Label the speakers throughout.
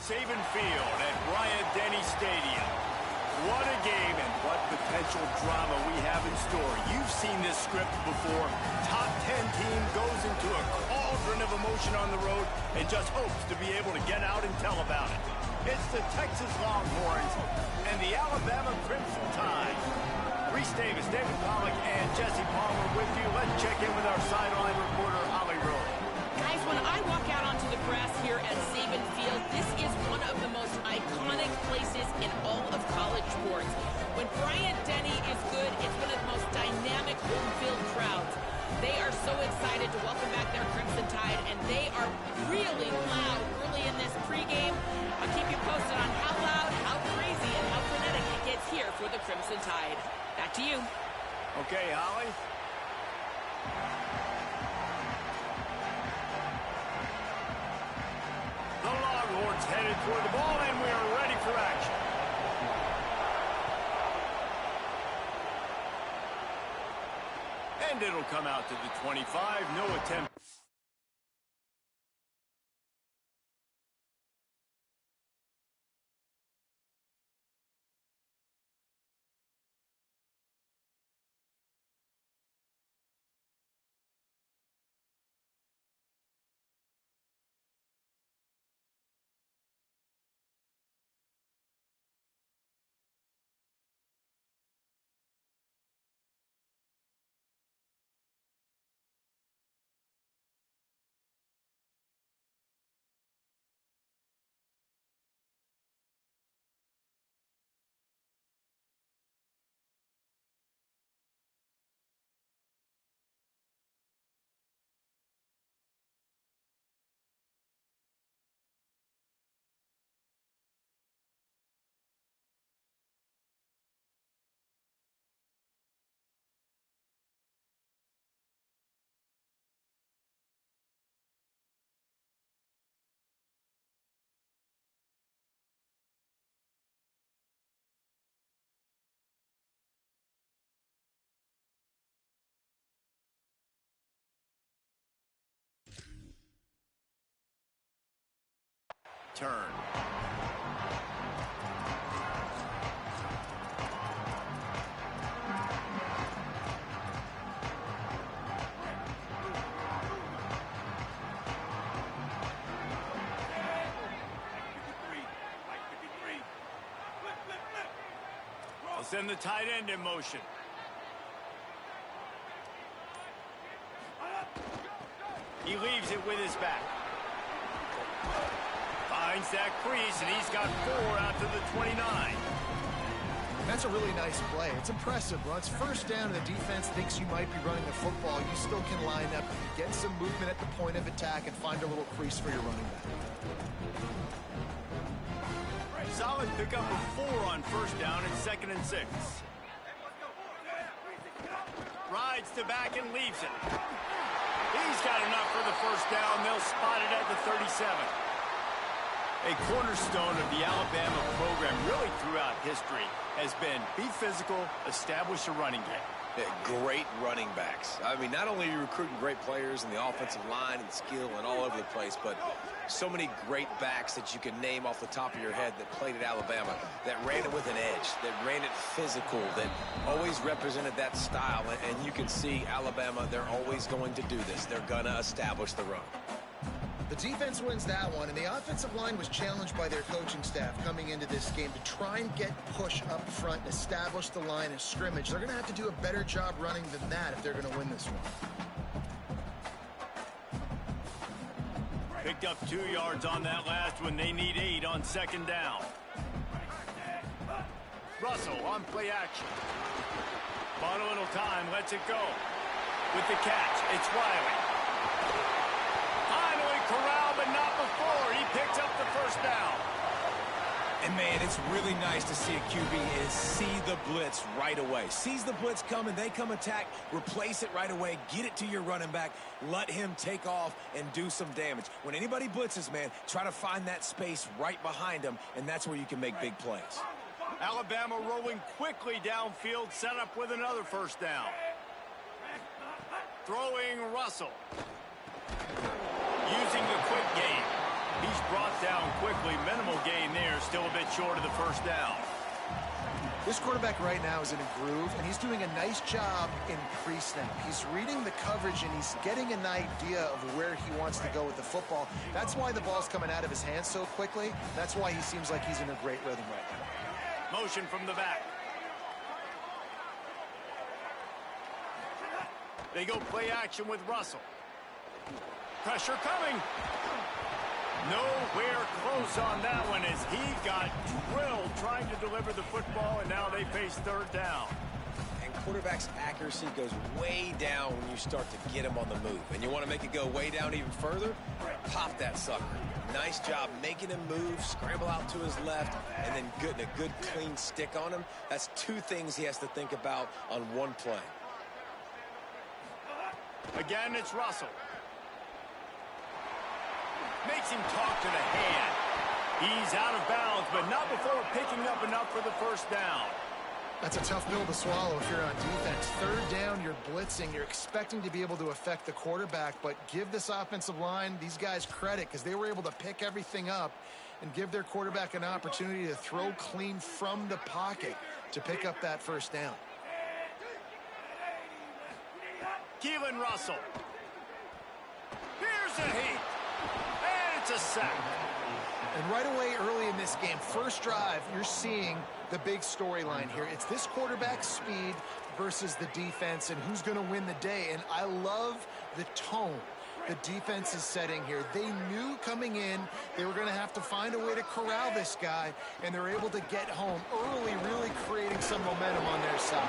Speaker 1: Saban Field at Bryant-Denny Stadium. What a game and what potential drama we have in store. You've seen this script before. Top 10 team goes into a cauldron of emotion on the road and just hopes to be able to get out and tell about it. It's the Texas Longhorns and the Alabama Crimson Tide. Reese Davis, David Pollack, and Jesse Palmer with you. Let's check in with our sideline reporter, Holly Rowe.
Speaker 2: Guys, when I walk out onto the grass here at Saban Field, this is one of the most iconic places in all of college sports. When Bryant-Denny is good, it's one of the most dynamic home field crowds. They are so excited to welcome back their Crimson Tide, and they are really loud early in this pregame. I'll keep you posted on how loud, how crazy, and how frenetic it gets here for the Crimson Tide. Back to you.
Speaker 1: Okay, Holly. The Longhorns headed toward the ball, and we are ready for action. And it'll come out to the 25. No attempt. Turn. They'll send the tight end in motion. He leaves it with his back. Finds that crease, and he's got 4 out to the 29.
Speaker 3: That's a really nice play. It's impressive. Well, it's first down, and the defense thinks you might be running the football. You still can line up, get some movement at the point of attack, and find a little crease for your running back.
Speaker 1: Solid pickup of 4 on first down and 2nd and 6. Rides to back and leaves it. He's got enough for the first down. They'll spot it at the 37. A cornerstone of the Alabama program really throughout history has been be physical, establish a running game.
Speaker 4: Great running backs. I mean, not only are you recruiting great players in the offensive line and skill and all over the place, but so many great backs that you can name off the top of your head that played at Alabama, that ran it with an edge, that ran it physical, that always represented that style. And you can see Alabama, they're always going to do this. They're going to establish the run.
Speaker 3: The defense wins that one, and the offensive line was challenged by their coaching staff coming into this game to try and get push up front and establish the line of scrimmage. They're going to have to do a better job running than that if they're going to win this one.
Speaker 1: Picked up 2 yards on that last one. They need 8 on 2nd down. Russell on play action. Bought a little time, lets it go. With the catch, it's Riley. Finally corralled, but not before. He picks up the first down.
Speaker 5: And, man, it's really nice to see a QB is see the blitz right away. Sees the blitz coming, they come attack, replace it right away, get it to your running back, let him take off and do some damage. When anybody blitzes, man, try to find that space right behind them, and that's where you can make big plays.
Speaker 1: Alabama rolling quickly downfield, set up with another first down. Throwing Russell. Using the quick game. He's brought down quickly. Minimal gain there. Still a bit short of the first down.
Speaker 3: This quarterback right now is in a groove, and he's doing a nice job in pre-snap. He's reading the coverage, and he's getting an idea of where he wants to go with the football. That's why the ball's coming out of his hands so quickly. That's why he seems like he's in a great rhythm right now.
Speaker 1: Motion from the back. They go play action with Russell. Pressure coming. Nowhere close on that one as he got drilled trying to deliver the football, and now they face third down.
Speaker 4: And quarterback's accuracy goes way down when you start to get him on the move. And you want to make it go way down even further? Pop that sucker. Nice job making him move, scramble out to his left, and then getting a good clean stick on him. That's two things he has to think about on one play.
Speaker 1: Again, it's Russell. Makes him talk to the hand. He's out of bounds, but not before picking up enough for the first down.
Speaker 3: That's a tough pill to swallow if you're on defense. Third down, you're blitzing. You're expecting to be able to affect the quarterback, but give this offensive line, these guys, credit because they were able to pick everything up and give their quarterback an opportunity to throw clean from the pocket to pick up that first down.
Speaker 1: Keelan Russell. Here's a heat. And it's a sack.
Speaker 3: And right away early in this game, first drive, you're seeing the big storyline here. It's this quarterback's speed versus the defense and who's going to win the day. And I love the tone the defense is setting here. They knew coming in they were going to have to find a way to corral this guy, and they're able to get home early, really creating some momentum on their side.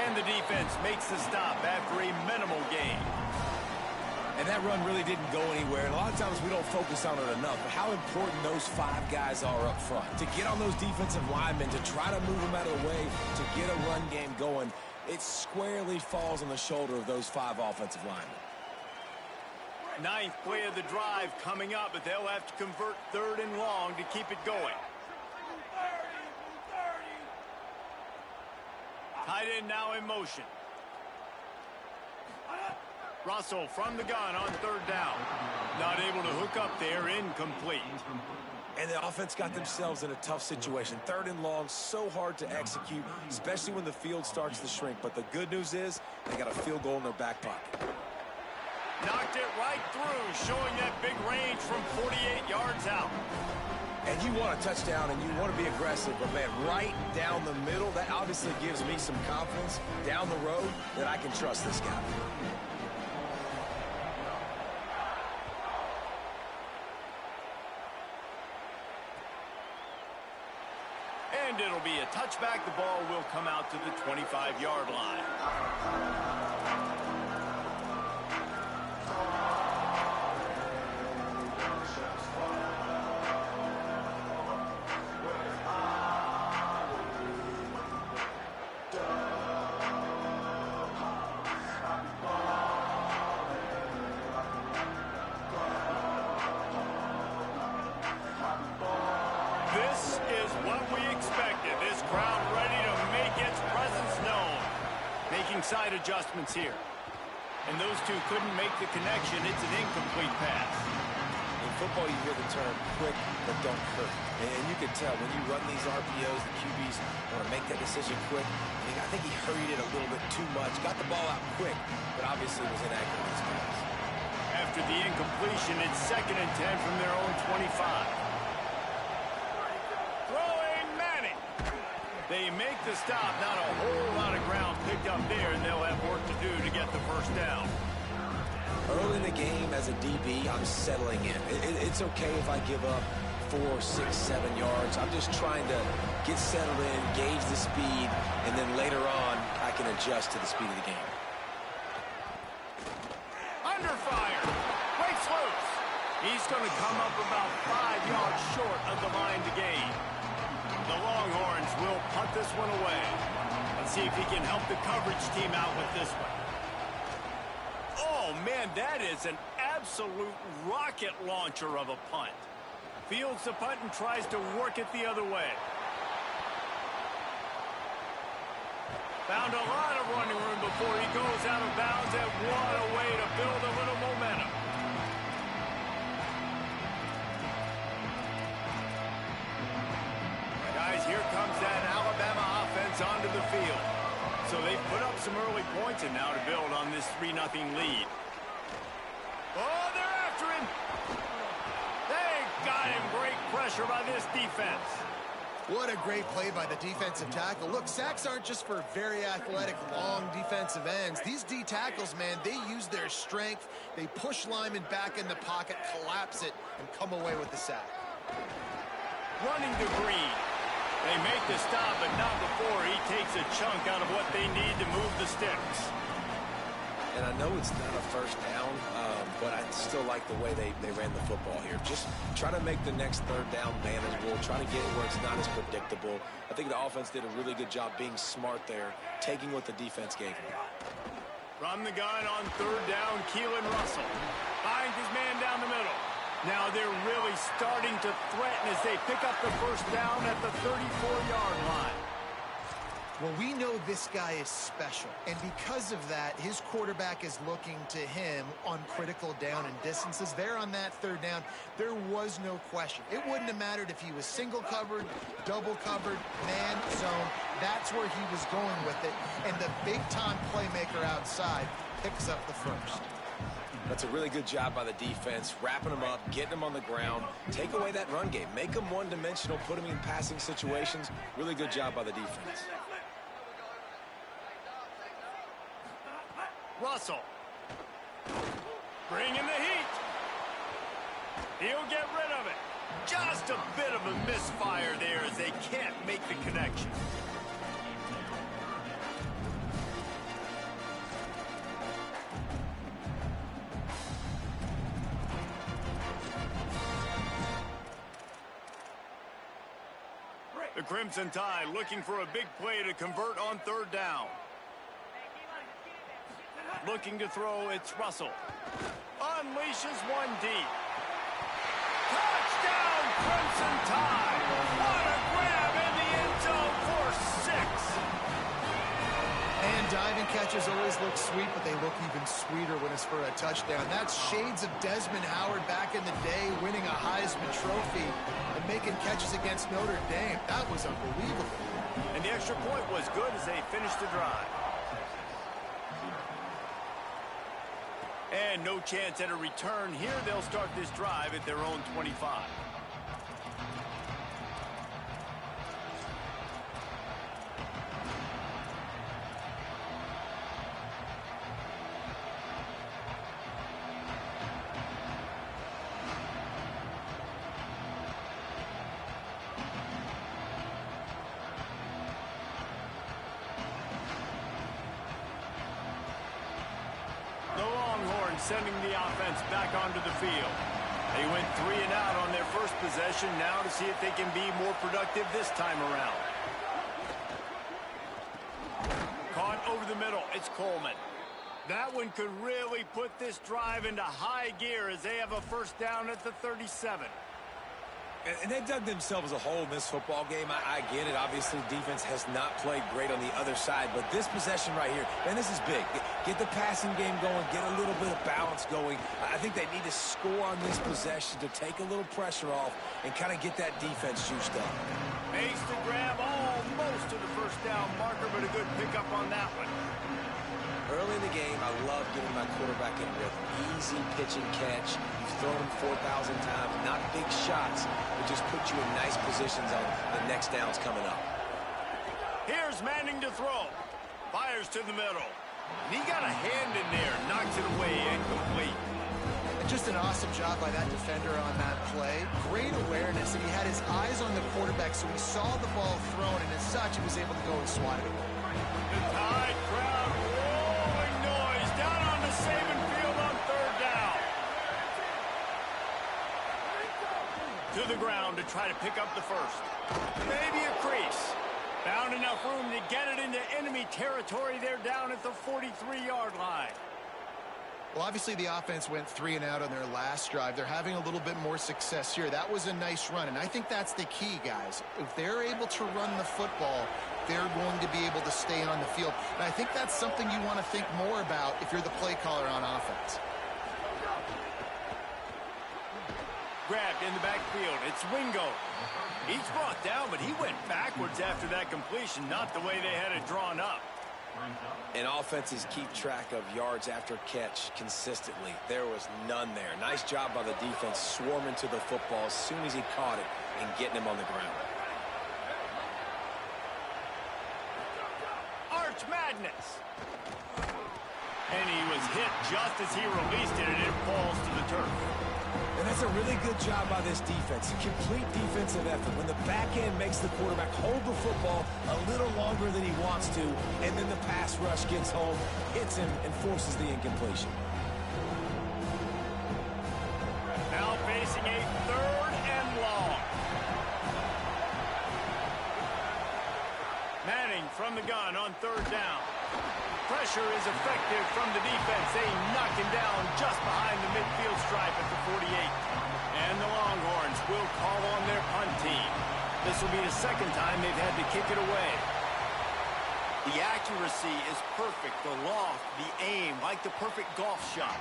Speaker 1: And the defense makes the stop after a minimal gain.
Speaker 5: And that run really didn't go anywhere. And a lot of times we don't focus on it enough. But how important those five guys are up front. To get on those defensive linemen, to try to move them out of the way, to get a run game going, it squarely falls on the shoulder of those five offensive linemen.
Speaker 1: Ninth play of the drive coming up, but they'll have to convert third and long to keep it going. Tight end now in motion. Russell from the gun on third down. Not able to hook up there, incomplete.
Speaker 5: And the offense got themselves in a tough situation. Third and long, so hard to execute, especially when the field starts to shrink. But the good news is they got a field goal in their back pocket.
Speaker 1: Knocked it right through, showing that big range from 48 yards out.
Speaker 5: And you want a touchdown and you want to be aggressive, but man, right down the middle, that obviously gives me some confidence down the road that I can trust this guy.
Speaker 1: And it'll be a touchback. The ball will come out to the 25-yard line. This is what we expected. This crowd ready to make its presence known. Making side adjustments here. And those two couldn't make the connection. It's an incomplete pass.
Speaker 4: In football, you hear the term quick but don't hurt. And you can tell when you run these RPOs, the QBs want to make that decision quick. I think he hurried it a little bit too much. Got the ball out quick, but obviously was inaccurate in his pass.
Speaker 1: After the incompletion, it's 2nd and 10 from their own 25. They make the stop. Not a whole lot of ground picked up there, and they'll have work to do to get the first down.
Speaker 4: Early in the game, as a DB, I'm settling in. It's okay if I give up 4, 6, 7 yards. I'm just trying to get settled in, gauge the speed, and then later on, I can adjust to the speed of the game.
Speaker 1: Under fire. Breaks loose. He's going to come up about 5 yards short of the line to gain. The Longhorns will punt this one away. Let's see if he can help the coverage team out with this one. Oh, man, that is an absolute rocket launcher of a punt. Fields the punt and tries to work it the other way. Found a lot of running room before he goes out of bounds, and what a way to build a little momentum. points, and now to build on this 3-0 lead. Oh, they're after him. They got him. Great pressure by this defense.
Speaker 3: What a great play by the defensive tackle. Look, sacks aren't just for very athletic, long defensive ends. These D tackles, man, they use their strength. They push linemen back in the pocket, collapse it, and come away with the sack.
Speaker 1: Running to Green. They make the stop, but not before he takes a chunk out of what they need to move the sticks.
Speaker 4: And I know it's not a first down, but I still like the way they ran the football here. Just try to make the next third down manageable. Try to get it where it's not as predictable. I think the offense did a really good job being smart there, taking what the defense gave them.
Speaker 1: From the gun on third down, Keelan Russell finds his man down the middle. Now they're really starting to threaten as they pick up the first down at the 34-yard line.
Speaker 3: Well, we know this guy is special, and because of that, his quarterback is looking to him on critical down and distances. There on that third down, there was no question. It wouldn't have mattered if he was single covered, double covered, man zone. That's where he was going with it, and the big-time playmaker outside picks up the first.
Speaker 4: That's a really good job by the defense, wrapping them up, getting them on the ground, take away that run game, make them one-dimensional, put them in passing situations. Really good job by the defense.
Speaker 1: Russell. Bringing the heat. He'll get rid of it. Just a bit of a misfire there as they can't make the connection. The Crimson Tide looking for a big play to convert on third down. Looking to throw, it's Russell. Unleashes one deep. Touchdown, Crimson Tide! What a grab in the end zone for 6.
Speaker 3: And diving catches always look sweet, but they look even sweeter when it's for a touchdown. That's shades of Desmond Howard back in the day, winning a Heisman Trophy and making catches against Notre Dame. That was unbelievable.
Speaker 1: And the extra point was good as they finished the drive. And no chance at a return here. They'll start this drive at their own 25. Sending the offense back onto the field. They went 3 and out on their first possession. Now to see if they can be more productive this time around. Caught over the middle. It's Coleman. That one could really put this drive into high gear as they have a first down at the 37.
Speaker 5: And they dug themselves a hole in this football game. I get it. Obviously, defense has not played great on the other side. But this possession right here, man, this is big. Get the passing game going. Get a little bit of balance going. I think they need to score on this possession to take a little pressure off and kind of get that defense juiced up.
Speaker 1: Makes the grab almost to the first down marker, but a good pickup on that one.
Speaker 4: Early in the game, I love getting my quarterback in rhythm. Easy pitch and catch. You've thrown him 4,000 times. Not big shots, but just put you in nice positions on the next downs coming up.
Speaker 1: Here's Manning to throw. Fires to the middle. And he got a hand in there. Knocks it away, incomplete.
Speaker 3: And just an awesome job by that defender on that play. Great awareness, and he had his eyes on the quarterback, so he saw the ball thrown, and as such, he was able to go and swat it.
Speaker 1: The Tide crowd rolling noise down on the Saban field on third down. To the ground to try to pick up the first. Maybe a crease. Found enough room to get it into enemy territory. They're down at the 43-yard line.
Speaker 3: Well, obviously the offense went 3 and out on their last drive. They're having a little bit more success here. That was a nice run, and I think that's the key, guys. If they're able to run the football, they're going to be able to stay on the field. And I think that's something you want to think more about if you're the play caller on offense.
Speaker 1: Grabbed in the backfield. It's Wingo. He's brought down, but he went backwards after that completion, not the way they had it drawn up.
Speaker 4: And offenses keep track of yards after catch consistently. There was none there. Nice job by the defense swarming to the football as soon as he caught it and getting him on the ground.
Speaker 1: Arch Madness. And he was hit just as he released it, and it falls to the turf.
Speaker 5: And that's a really good job by this defense. Complete defensive effort. When the back end makes the quarterback hold the football a little longer than he wants to, and then the pass rush gets home, hits him, and forces the incompletion.
Speaker 1: Now facing a 3rd and long. Manning from the gun on 3rd down. Pressure is effective from the defense. They knock him down just behind the midfield stripe at the 48. And the Longhorns will call on their punt team. This will be the 2nd time they've had to kick it away. The accuracy is perfect. The loft, the aim, like the perfect golf shot.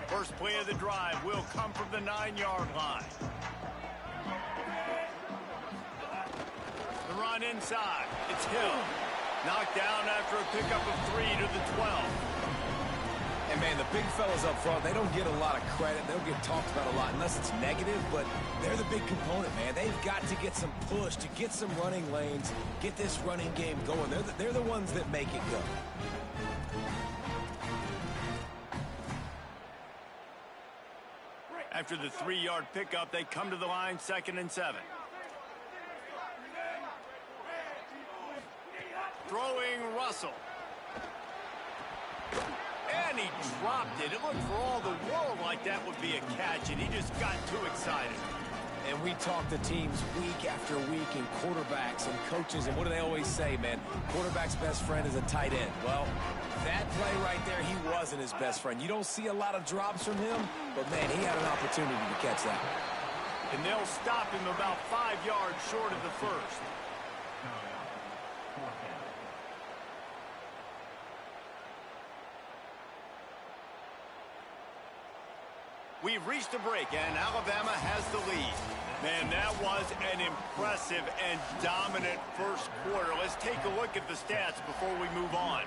Speaker 1: First play of the drive will come from the 9-yard line. The run inside. It's Hill. Knocked down after a pickup of 3 to the 12.
Speaker 5: And, man, the big fellas up front, they don't get a lot of credit. They don't get talked about a lot unless it's negative, but they're the big component, man. They've got to get some push, to get some running lanes, get this running game going. They're the ones that make it go.
Speaker 1: After the 3-yard pickup, they come to the line, 2nd and 7. Throwing Russell. And he dropped it. It looked for all the world like that would be a catch, and he just got too excited.
Speaker 5: And we talk to teams week after week, and quarterbacks and coaches, and what do they always say, man? Quarterback's best friend is a tight end. Well, that play right there, he wasn't his best friend. You don't see a lot of drops from him, but, man, he had an opportunity to catch that.
Speaker 1: And they'll stop him about 5 yards short of the 1st. We've reached a break, and Alabama has the lead. Man, that was an impressive and dominant first quarter. Let's take a look at the stats before we move on.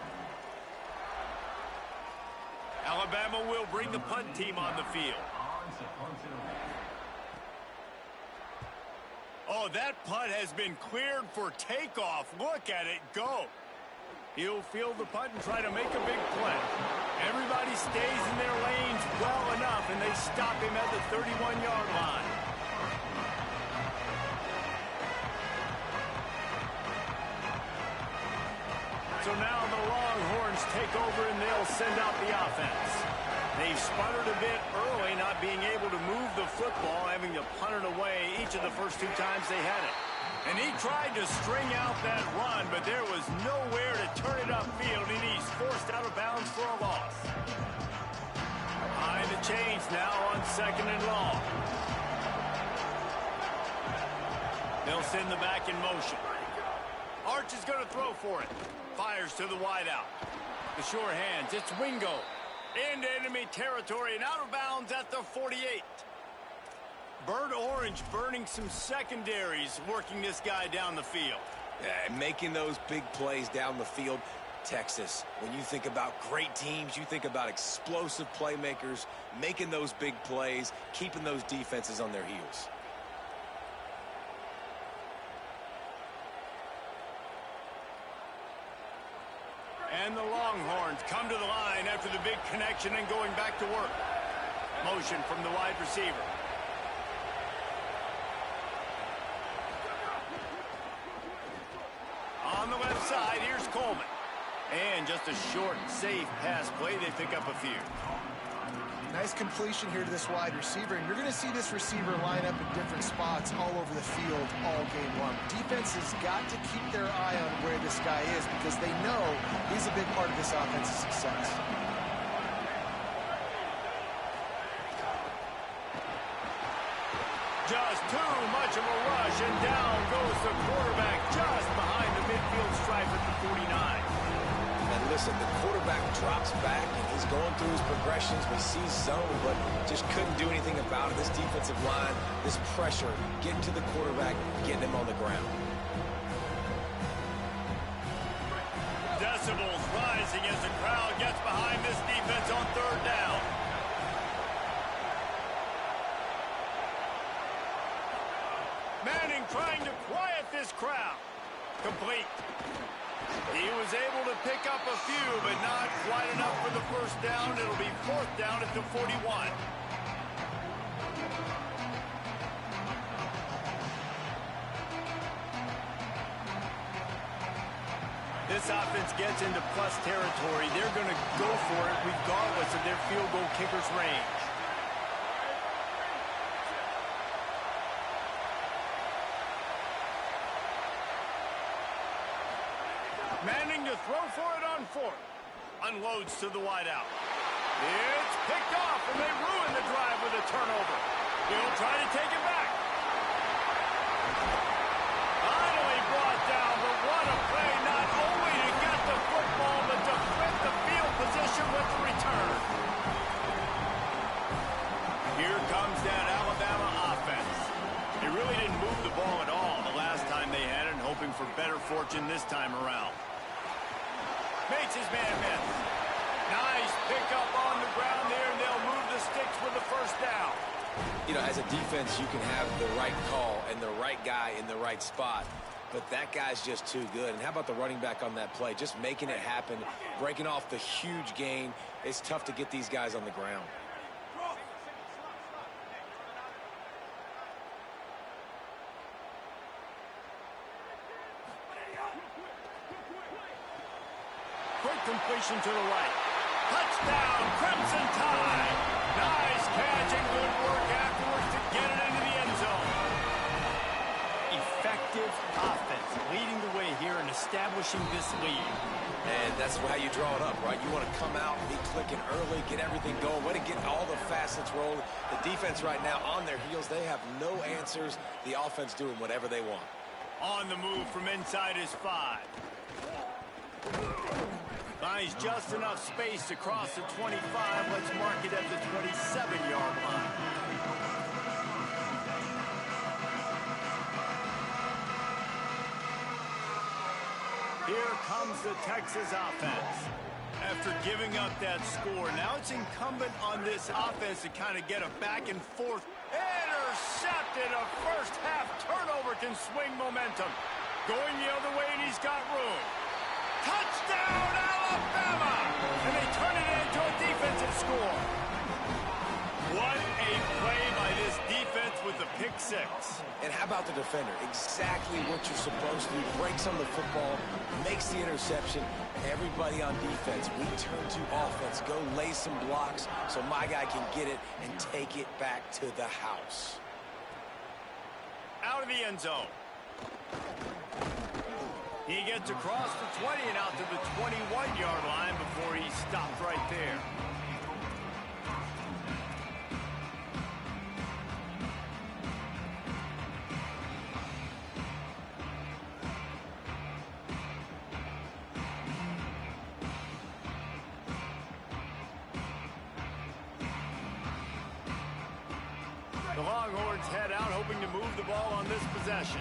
Speaker 1: Alabama will bring the punt team on the field. Oh, that punt has been cleared for takeoff. Look at it go. He'll field the punt and try to make a big play. Everybody stays in their lanes well enough, and they stop him at the 31-yard line. So now the Longhorns take over, and they'll send out the offense. They've sputtered a bit early, not being able to move the football, having to punt it away each of the first 2 times they had it. And he tried to string out that run, but there was nowhere to turn it upfield, and he's forced out of bounds for a loss. Behind the chains now on 2nd and long. They'll send the back in motion. Arch is going to throw for it. Fires to the wideout. The sure hands. It's Wingo. Into enemy territory and out of bounds at the 48. Bird Orange burning some secondaries, working this guy down the field.
Speaker 4: Yeah, making those big plays down the field. Texas, when you think about great teams, you think about explosive playmakers, making those big plays, keeping those defenses on their heels.
Speaker 1: And the Longhorns come to the line after the big connection and going back to work. Motion from the wide receiver. On the left side, here's Coleman. And just a short, safe pass play. They pick up a few.
Speaker 3: Nice completion here to this wide receiver, and you're going to see this receiver line up in different spots all over the field all game long. Defense has got to keep their eye on where this guy is because they know he's a big part of this offense's success.
Speaker 1: Just too much of a rush, and down goes the quarterback just behind the midfield stripe at the 49.
Speaker 4: And listen, the quarterback drops back, and he's going through his progressions. We see zone, but just couldn't do anything about it. This defensive line, this pressure, getting to the quarterback, getting him on the ground.
Speaker 1: Decibels rising as the crowd gets behind this defense on third down. Manning trying to quiet this crowd. Complete. He was able to pick up a few, but not quite enough for the first down. It'll be fourth down at the 41. This offense gets into plus territory. They're going to go for it regardless of their field goal kicker's range. Manning to throw for it on fourth. Unloads to the wideout. It's picked off, and they ruin the drive with a turnover. He'll try to take it back. Finally brought down, but what a play, not only to get the football, but to flip the field position with the return. Here comes that Alabama offense. They really didn't move the ball at all the last time they had it, hoping for better fortune this time around. Makes his man miss. Nice pickup on the ground there, and they'll move the sticks with the first down.
Speaker 4: You know, as a defense, you can have the right call and the right guy in the right spot, but that guy's just too good. And how about the running back on that play? Just making it happen, breaking off the huge gain. It's tough to get these guys on the ground.
Speaker 1: Quick completion to the right. Touchdown, Crimson Tide. Nice catch and good work afterwards to get it into the end zone. Effective offense leading the way here and establishing this lead.
Speaker 4: And that's how you draw it up, right? You want to come out, be clicking early, get everything going, way to get all the facets rolling. The defense right now on their heels, they have no answers. The offense doing whatever they want.
Speaker 1: On the move from inside his 5. Finds just enough space to cross the 25. Let's mark it at the 27-yard line. Here comes the Texas offense. After giving up that score, now it's incumbent on this offense to kind of get a back and forth. Intercepted. A first half turnover can swing momentum. Going the other way, and he's got room. Touchdown, Alabama! And they turn it into a defensive score. What a play by this defense with the pick 6.
Speaker 4: And how about the defender? Exactly what you're supposed to do. Breaks on the football, makes the interception. Everybody on defense, we turn to offense. Go lay some blocks so my guy can get it and take it back to the house.
Speaker 1: Out of the end zone. He gets across the 20 and out to the 21-yard line before he stopped right there. The Longhorns head out, hoping to move the ball on this possession.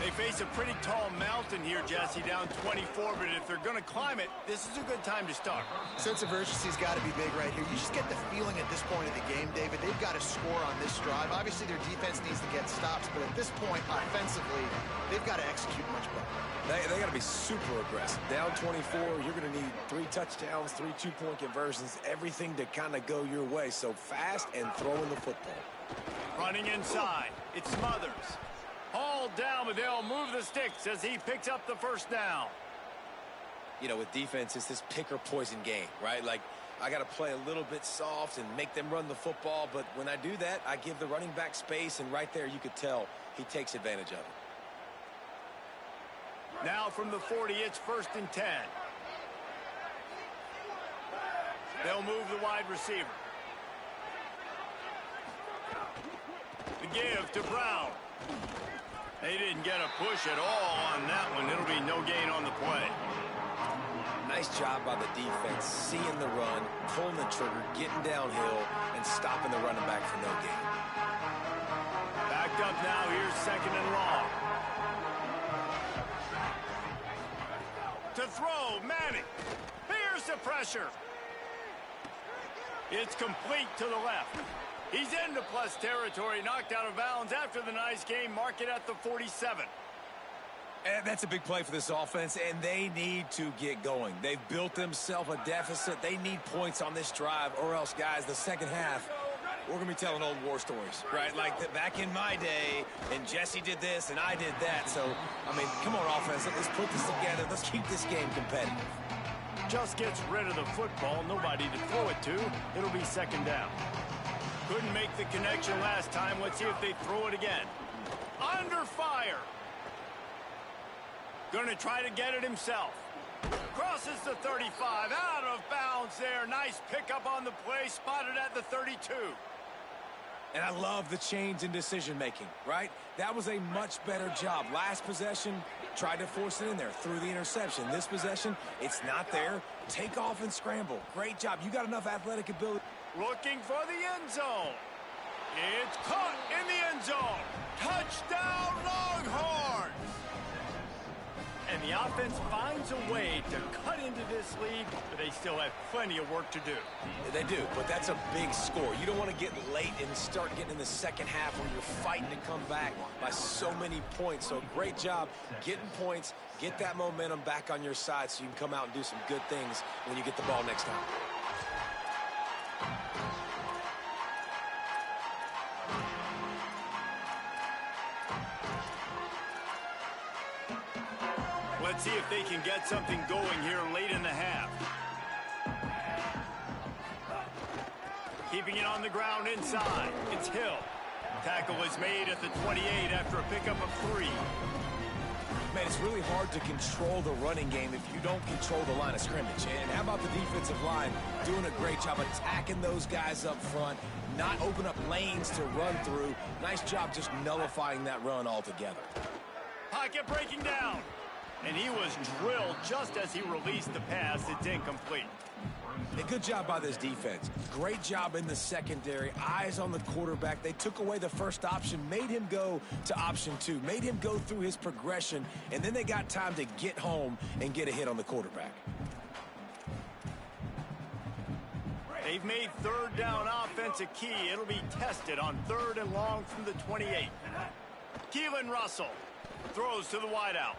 Speaker 1: They face a pretty tall mountain here, Jesse, down 24, but if they're going to climb it, this is a good time to start.
Speaker 3: Sense of urgency's got to be big right here. You just get the feeling at this point of the game, David, they've got to score on this drive. Obviously, their defense needs to get stops, but at this point, offensively, they've got to execute much better.
Speaker 4: They got to be super aggressive. Down 24, you're going to need 3 touchdowns, 3 two-point conversions, everything to kind of go your way. So fast and throwing the football.
Speaker 1: Running inside, it's Smothers. Hauled down, but they'll move the sticks as he picks up the first down.
Speaker 4: You know, with defense, it's this pick or poison game, right? Like, I got to play a little bit soft and make them run the football, but when I do that, I give the running back space, and right there you could tell he takes advantage of it.
Speaker 1: Now from the 40, it's 1st and 10. They'll move the wide receiver. The give to Brown. They didn't get a push at all on that one. It'll be no gain on the play.
Speaker 4: Nice job by the defense, seeing the run, pulling the trigger, getting downhill, and stopping the running back for no gain.
Speaker 1: Backed up now, here's 2nd and long. To throw, Manning. Here's the pressure. It's complete to the left. He's into plus territory, knocked out of bounds after the nice game. Mark it at the 47.
Speaker 5: And that's a big play for this offense, and they need to get going. They've built themselves a deficit. They need points on this drive, or else, guys, the second half, we're going to be telling old war stories, right? Like back in my day, and Jesse did this, and I did that. So, I mean, come on, offense. Let's put this together. Let's keep this game competitive.
Speaker 1: Just gets rid of the football. Nobody to throw it to. It'll be 2nd down. Couldn't make the connection last time. Let's see if they throw it again. Under fire. Going to try to get it himself. Crosses the 35. Out of bounds there. Nice pickup on the play. Spotted at the 32.
Speaker 5: And I love the change in decision-making, right? That was a much better job. Last possession, tried to force it in there through the interception. This possession, it's not there. Take off and scramble. Great job. You got enough athletic ability.
Speaker 1: Looking for the end zone. It's caught in the end zone. Touchdown, Longhorns! And the offense finds a way to cut into this lead, but they still have plenty of work to do.
Speaker 5: They do, but that's a big score. You don't want to get late and start getting in the second half where you're fighting to come back by so many points. So great job getting points, get that momentum back on your side so you can come out and do some good things when you get the ball next time.
Speaker 1: Let's see if they can get something going here late in the half. Keeping it on the ground inside. It's Hill. Tackle is made at the 28 after a pickup of 3.
Speaker 5: Man, it's really hard to control the running game if you don't control the line of scrimmage. And how about the defensive line doing a great job attacking those guys up front, not open up lanes to run through. Nice job just nullifying that run altogether.
Speaker 1: Pocket breaking down. And he was drilled just as he released the pass. It's incomplete.
Speaker 5: A good job by this defense. Great job in the secondary. Eyes on the quarterback. They took away the first option, made him go to option 2, made him go through his progression, and then they got time to get home and get a hit on the quarterback.
Speaker 1: They've made 3rd down offense a key. It'll be tested on 3rd and long from the 28. Keelan Russell throws to the wideout.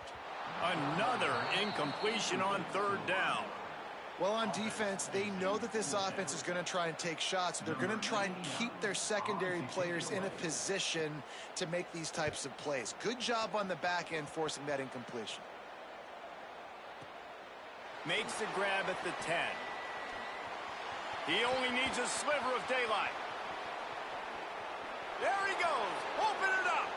Speaker 1: Another incompletion on 3rd down.
Speaker 3: Well, on defense, they know that this offense is going to try and take shots. They're going to try and keep their secondary players in a position to make these types of plays. Good job on the back end forcing that incompletion.
Speaker 1: Makes the grab at the 10. He only needs a sliver of daylight. There he goes. Open it up.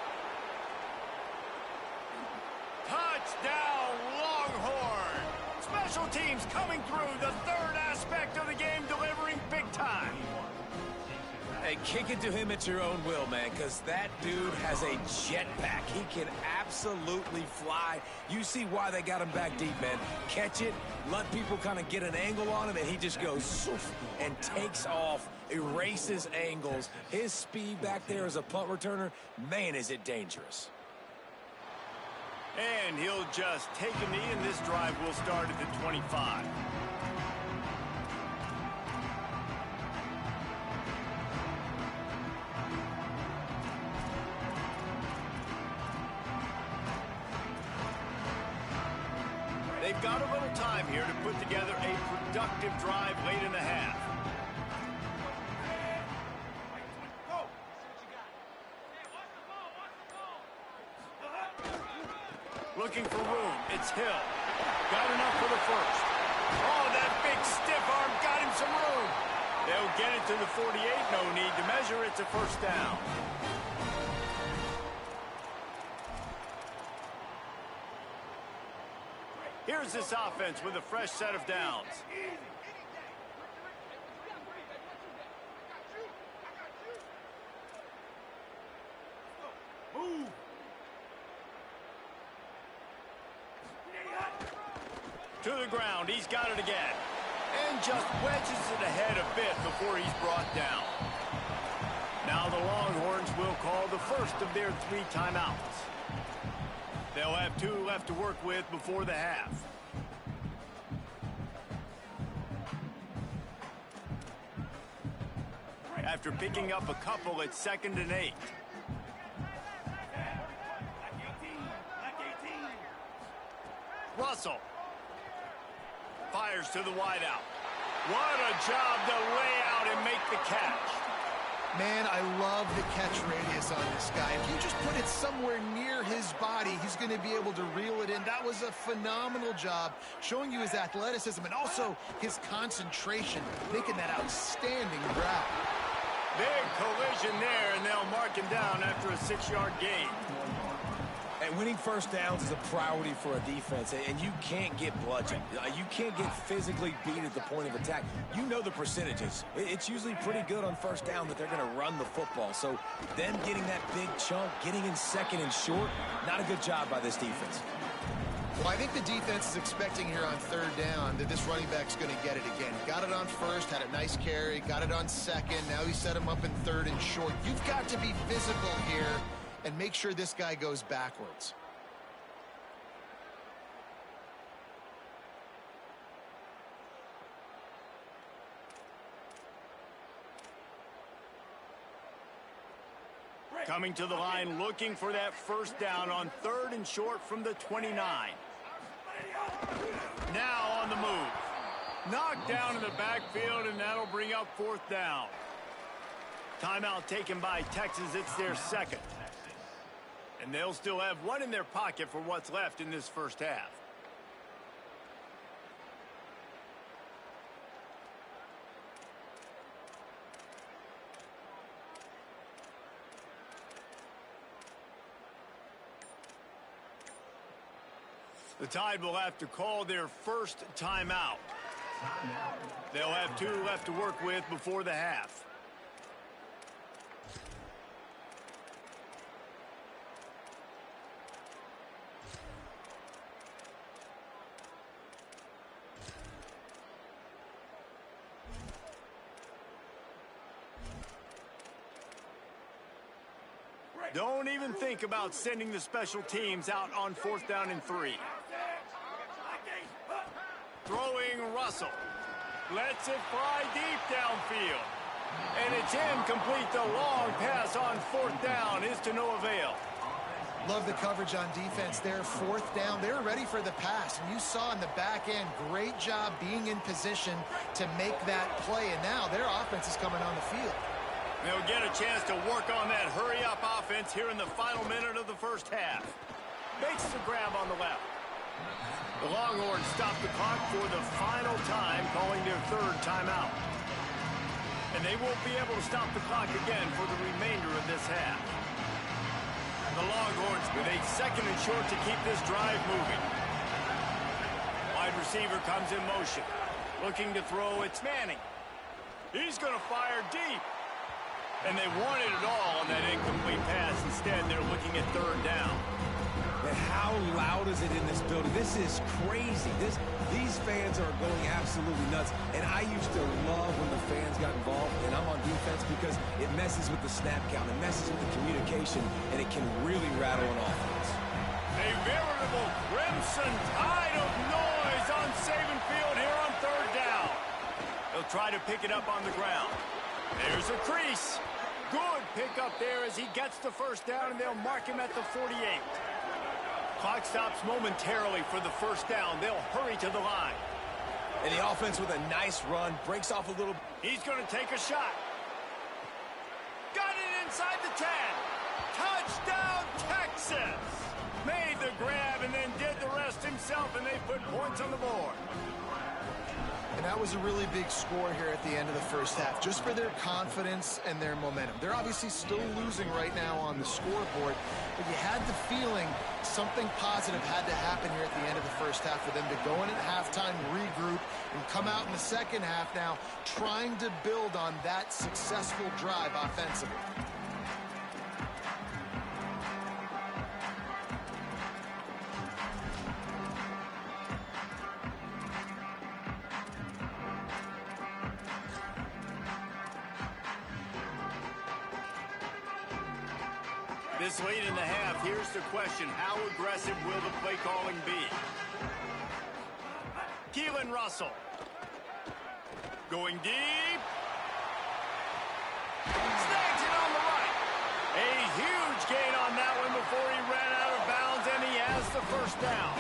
Speaker 1: Touchdown, Longhorn. Special teams coming through, the 3rd aspect of the game, delivering big time.
Speaker 5: Hey, kick it to him at your own will, man, because that dude has a jetpack. He can absolutely fly. You see why they got him back deep, man. Catch it, let people kind of get an angle on him, and he just goes soof, and takes off, erases angles. His speed back there as a punt returner, man, is it dangerous.
Speaker 1: And he'll just take a knee, and this drive will start at the 25. They've got a little time here to put together a productive drive late in the half. Looking for room. It's Hill. Got enough for the first. Oh, that big stiff arm got him some room. They'll get it to the 48. No need to measure. It's a 1st down. Here's this offense with a fresh set of downs. To the ground. He's got it again. And just wedges it ahead a bit before he's brought down. Now the Longhorns will call the first of their 3 timeouts. They'll have 2 left to work with before the half. After picking up a couple, it's 2nd and 8. Russell fires to the wideout. What a job to lay out and make the catch.
Speaker 3: Man, I love the catch radius on this guy. If you just put it somewhere near his body, he's going to be able to reel it in. That was a phenomenal job, showing you his athleticism and also his concentration, making that outstanding grab.
Speaker 1: Big collision there, and they'll mark him down after a 6-yard gain.
Speaker 5: And winning first downs is a priority for a defense, and you can't get bludgeoned. You can't get physically beat at the point of attack. You know the percentages. It's usually pretty good on first down that they're going to run the football. So them getting that big chunk, getting in 2nd and short, not a good job by this defense.
Speaker 3: Well, I think the defense is expecting here on 3rd down that this running back's going to get it again. Got it on 1st, had a nice carry, got it on 2nd. Now he set him up in 3rd and short. You've got to be physical here and make sure this guy goes backwards.
Speaker 1: Coming to the line, looking for that first down on 3rd and short from the 29. Now on the move. Knocked down in the backfield, and that'll bring up 4th down. Timeout taken by Texas. It's their 2nd. And they'll still have 1 in their pocket for what's left in this first half. The Tide will have to call their first timeout. They'll have 2 left to work with before the half. Don't even think about sending the special teams out on 4th down and 3. Throwing Russell. Lets it fly deep downfield. And it's incomplete. The long pass on 4th down is to no avail.
Speaker 3: Love the coverage on defense there. 4th down. They were ready for the pass. And you saw in the back end, great job being in position to make that play. And now their offense is coming on the field.
Speaker 1: They'll get a chance to work on that hurry-up offense here in the final minute of the first half. Makes the grab on the left. The Longhorns stop the clock for the final time, calling their 3rd timeout. And they won't be able to stop the clock again for the remainder of this half. The Longhorns with a 2nd and short to keep this drive moving. Wide receiver comes in motion. Looking to throw, it's Manning. He's going to fire deep. And they wanted it all on that incomplete pass. Instead, they're looking at 3rd down.
Speaker 5: And how loud is it in this building? This is crazy. These fans are going absolutely nuts. And I used to love when the fans got involved, and I'm on defense, because it messes with the snap count. It messes with the communication, and it can really rattle an offense.
Speaker 1: A veritable crimson tide of noise on Saban Field here on 3rd down. They'll try to pick it up on the ground. There's a crease. Good pickup there as he gets the first down, and they'll mark him at the 48. Clock stops momentarily for the first down. They'll hurry to the line.
Speaker 5: And the offense with a nice run, breaks off a little.
Speaker 1: He's going to take a shot. Got it inside the 10. Touchdown, Texas. Made the grab and then did the rest himself, and they put points on the board.
Speaker 3: And that was a really big score here at the end of the first half, just for their confidence and their momentum. They're obviously still losing right now on the scoreboard, but you had the feeling something positive had to happen here at the end of the first half for them to go in at halftime, regroup, and come out in the second half now trying to build on that successful drive offensively.
Speaker 1: This late in the half, here's the question. How aggressive will the play calling be? Keelan Russell. Going deep. Snags it on the right. A huge gain on that one before he ran out of bounds, and he has the first down.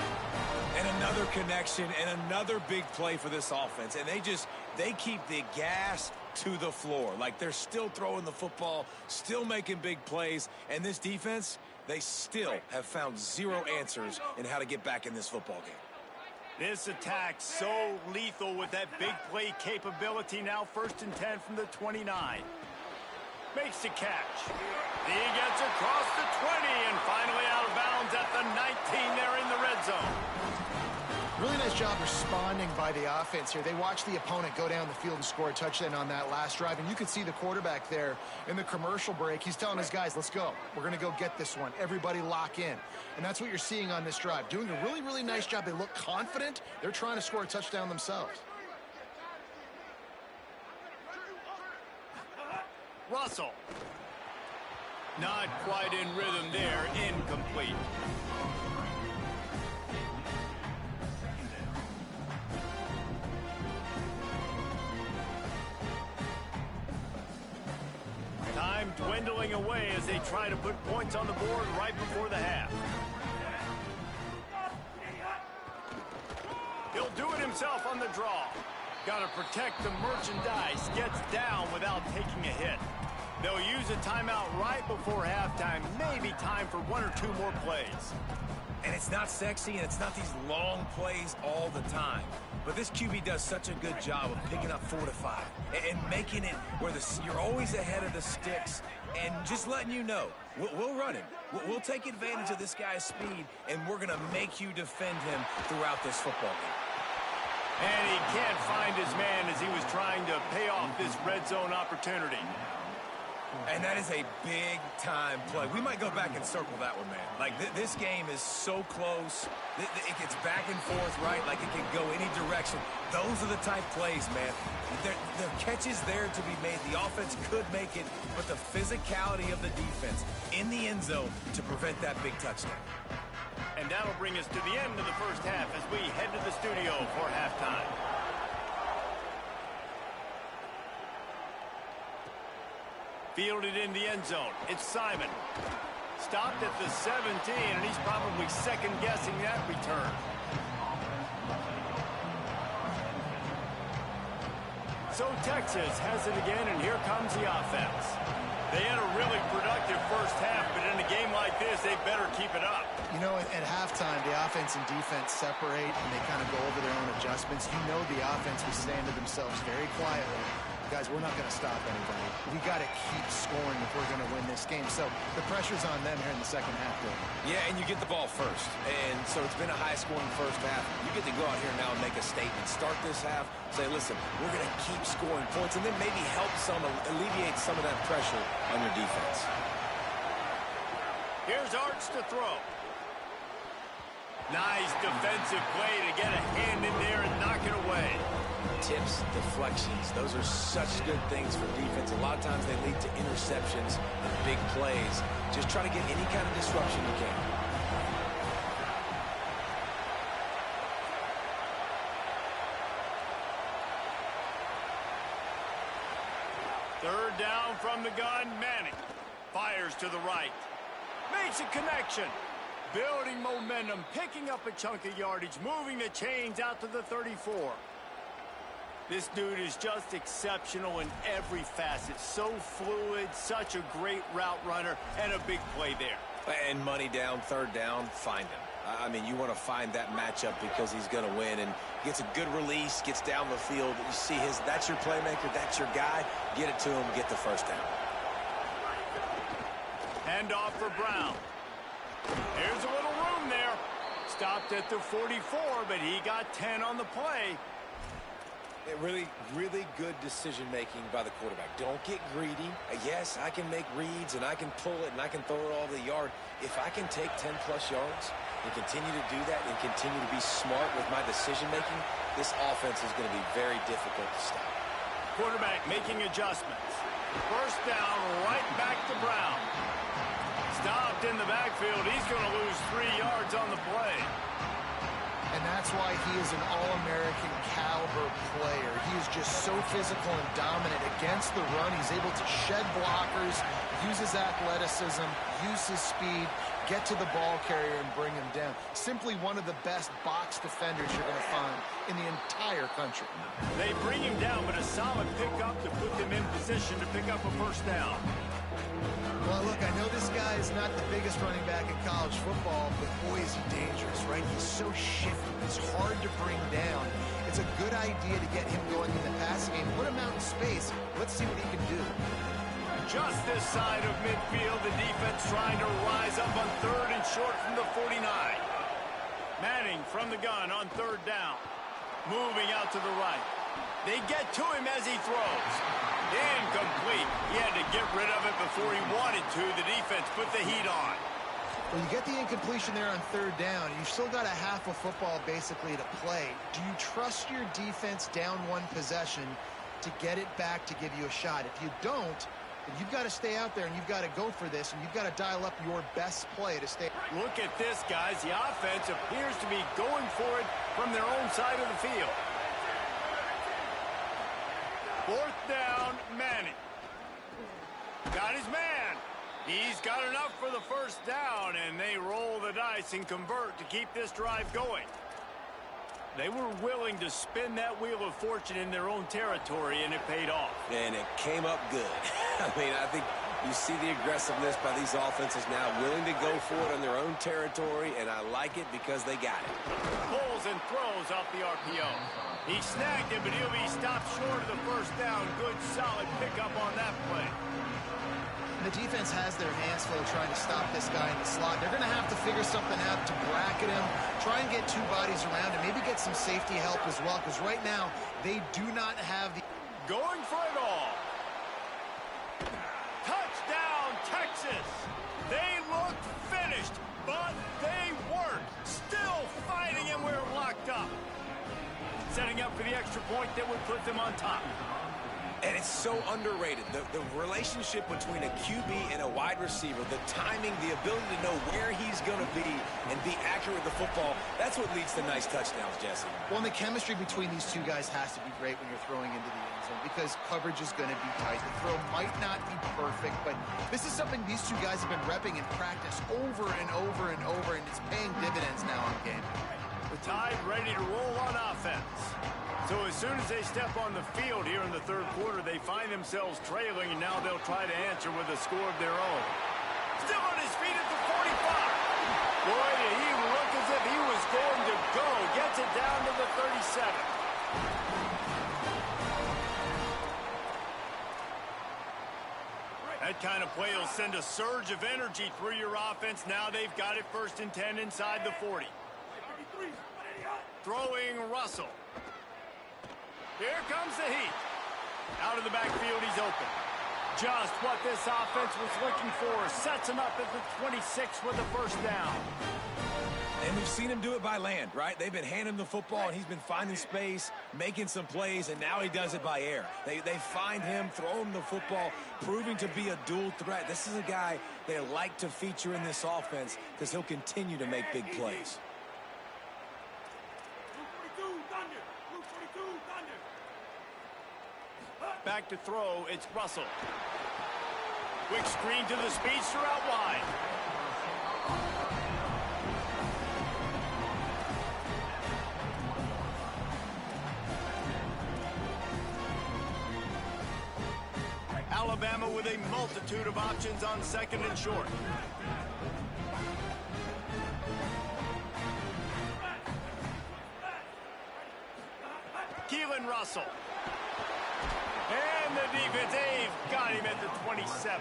Speaker 5: And another connection and another big play for this offense. And they keep the gas to the floor. Like they're still throwing the football, still making big plays. And this defense, they still have found zero answers in how to get back in this football game.
Speaker 1: This attack so lethal with that big play capability. Now 1st and 10 from the 29. Makes the catch. He gets across the 20 and finally out of bounds at the 19 there in the red zone.
Speaker 3: Really nice job responding by the offense here. They watched the opponent go down the field and score a touchdown on that last drive. And you could see the quarterback there in the commercial break. He's telling his guys, let's go. We're going to go get this one. Everybody lock in. And that's what you're seeing on this drive. Doing a really, really nice job. They look confident. They're trying to score a touchdown themselves.
Speaker 1: Russell. Not quite in rhythm there. Incomplete. Time dwindling away as they try to put points on the board right before the half. He'll do it himself on the draw. Got to protect the merchandise. Gets down without taking a hit. They'll use a timeout right before halftime. Maybe time for 1 or 2 more plays.
Speaker 5: And it's not sexy, and it's not these long plays all the time. But this QB does such a good job of picking up 4 to 5 and making it where you're always ahead of the sticks and just letting you know, we'll run him. We'll take advantage of this guy's speed, and we're going to make you defend him throughout this football game.
Speaker 1: And he can't find his man as he was trying to pay off this red zone opportunity.
Speaker 5: And that is a big-time play. We might go back and circle that one, man. Like, this game is so close. It gets back and forth, right? Like, it can go any direction. Those are the type plays, man. The catch is there to be made. The offense could make it, but the physicality of the defense in the end zone to prevent that big touchdown.
Speaker 1: And that'll bring us to the end of the first half as we head to the studio for halftime. Fielded in the end zone. It's Simon. Stopped at the 17, and he's probably second-guessing that return. So Texas has it again, and here comes the offense. They had a really productive first half, but in a game like this, they better keep it up.
Speaker 3: You know, at halftime, the offense and defense separate, and they kind of go over their own adjustments. You know the offense was saying to themselves very quietly, guys, we're not going to stop anybody. We got to keep scoring if we're going to win this game. So the pressure's on them here in the second half, Bill.
Speaker 5: Yeah, and you get the ball first. And so it's been a high-scoring first half. You get to go out here now and make a statement. Start this half, say, listen, we're going to keep scoring points, and then maybe help alleviate some of that pressure on your defense.
Speaker 1: Here's Arch to throw. Nice defensive play to get a hand in there and knock it away.
Speaker 4: Tips, deflections, those are such good things for defense. A lot of times they lead to interceptions and big plays. Just try to get any kind of disruption you can.
Speaker 1: Third down from the gun, Manning. Fires to the right. Makes a connection. Building momentum, picking up a chunk of yardage, moving the chains out to the 34. This dude is just exceptional in every facet. So fluid, such a great route runner, and a big play there.
Speaker 4: And money down, third down, find him. I mean, you want to find that matchup because he's going to win and gets a good release, gets down the field. You see that's your playmaker, that's your guy. Get it to him, get the first down.
Speaker 1: Hand off for Brown. There's a little room there. Stopped at the 44, but he got 10 on the play.
Speaker 4: Really, really good decision-making by the quarterback. Don't get greedy. Yes, I can make reads, and I can pull it, and I can throw it all the yard. If I can take 10-plus yards and continue to do that and continue to be smart with my decision-making, this offense is going to be very difficult to stop.
Speaker 1: Quarterback making adjustments. First down, right back to Brown. stopped in the backfield. He's going to lose 3 yards on the play.
Speaker 3: And that's why he is an All-American caliber player. He is just so physical and dominant against the run. He's able to shed blockers, use his athleticism, use his speed, get to the ball carrier and bring him down. Simply one of the best box defenders you're going to find in the entire country.
Speaker 1: They bring him down, but a solid pickup to put them in position to pick up a first down.
Speaker 3: Well, look, I know this guy is not the biggest running back in college football, but boy, is he dangerous, right? He's so shifty. He's hard to bring down. It's a good idea to get him going in the passing game. Put him out in space. Let's see what he can do.
Speaker 1: Just this side of midfield, the defense trying to rise up on 3rd and short from the 49. Manning from the gun on 3rd down. Moving out to the right. They get to him as he throws. Incomplete. He had to get rid of it before he wanted to. The defense put the heat on.
Speaker 3: Well, you get the incompletion there on 3rd down. You've still got a half of football basically to play. Do you trust your defense down 1 possession to get it back to give you a shot? If you don't, then you've got to stay out there and you've got to go for this, and you've got to dial up your best play to stay.
Speaker 1: Look at this, guys. The offense appears to be going for it from their own side of the field. 4th down, Manning. Got his man. He's got enough for the first down, and they roll the dice and convert to keep this drive going. They were willing to spin that wheel of fortune in their own territory, and it paid off.
Speaker 4: And it came up good. I mean, I think you see the aggressiveness by these offenses now, willing to go for it on their own territory, and I like it because they got it.
Speaker 1: Pulls and throws off the RPO. He snagged it, but he'll be stopped short of the first down. Good, solid pickup on that play.
Speaker 3: The defense has their hands full trying to stop this guy in the slot. They're going to have to figure something out to bracket him, try and get 2 bodies around him, maybe get some safety help as well, because right now they do not have the...
Speaker 1: Going for it all. Touchdown, Texas. They looked finished, but they weren't. Still fighting, and we're locked up. Setting up for the extra point that would put them on top.
Speaker 4: And it's so underrated. The relationship between a QB and a wide receiver, the timing, the ability to know where he's going to be and be accurate with the football, that's what leads to nice touchdowns, Jesse.
Speaker 3: Well, and the chemistry between these 2 guys has to be great when you're throwing into the end zone because coverage is going to be tight. The throw might not be perfect, but this is something these 2 guys have been repping in practice over and over and over, and it's paying dividends now in the game.
Speaker 1: The Tide ready to roll on offense. So as soon as they step on the field here in the 3rd quarter, they find themselves trailing, and now they'll try to answer with a score of their own. Still on his feet at the 45. Boy, did he look as if he was going to go. Gets it down to the 37. That kind of play will send a surge of energy through your offense. Now they've got it 1st and 10 inside the 40. Throwing Russell. Here comes the heat. Out of the backfield, he's open. Just what this offense was looking for. Sets him up at the 26 with the first down.
Speaker 5: And we've seen him do it by land, right? They've been handing him the football, and he's been finding space, making some plays, and now he does it by air. They find him, throw him the football, proving to be a dual threat. This is a guy they like to feature in this offense because he'll continue to make big plays.
Speaker 1: Back to throw, it's Russell. Quick screen to the speedster out wide. Alabama with a multitude of options on 2nd and short. Keelan Russell. And the defense, they've got him at the 27.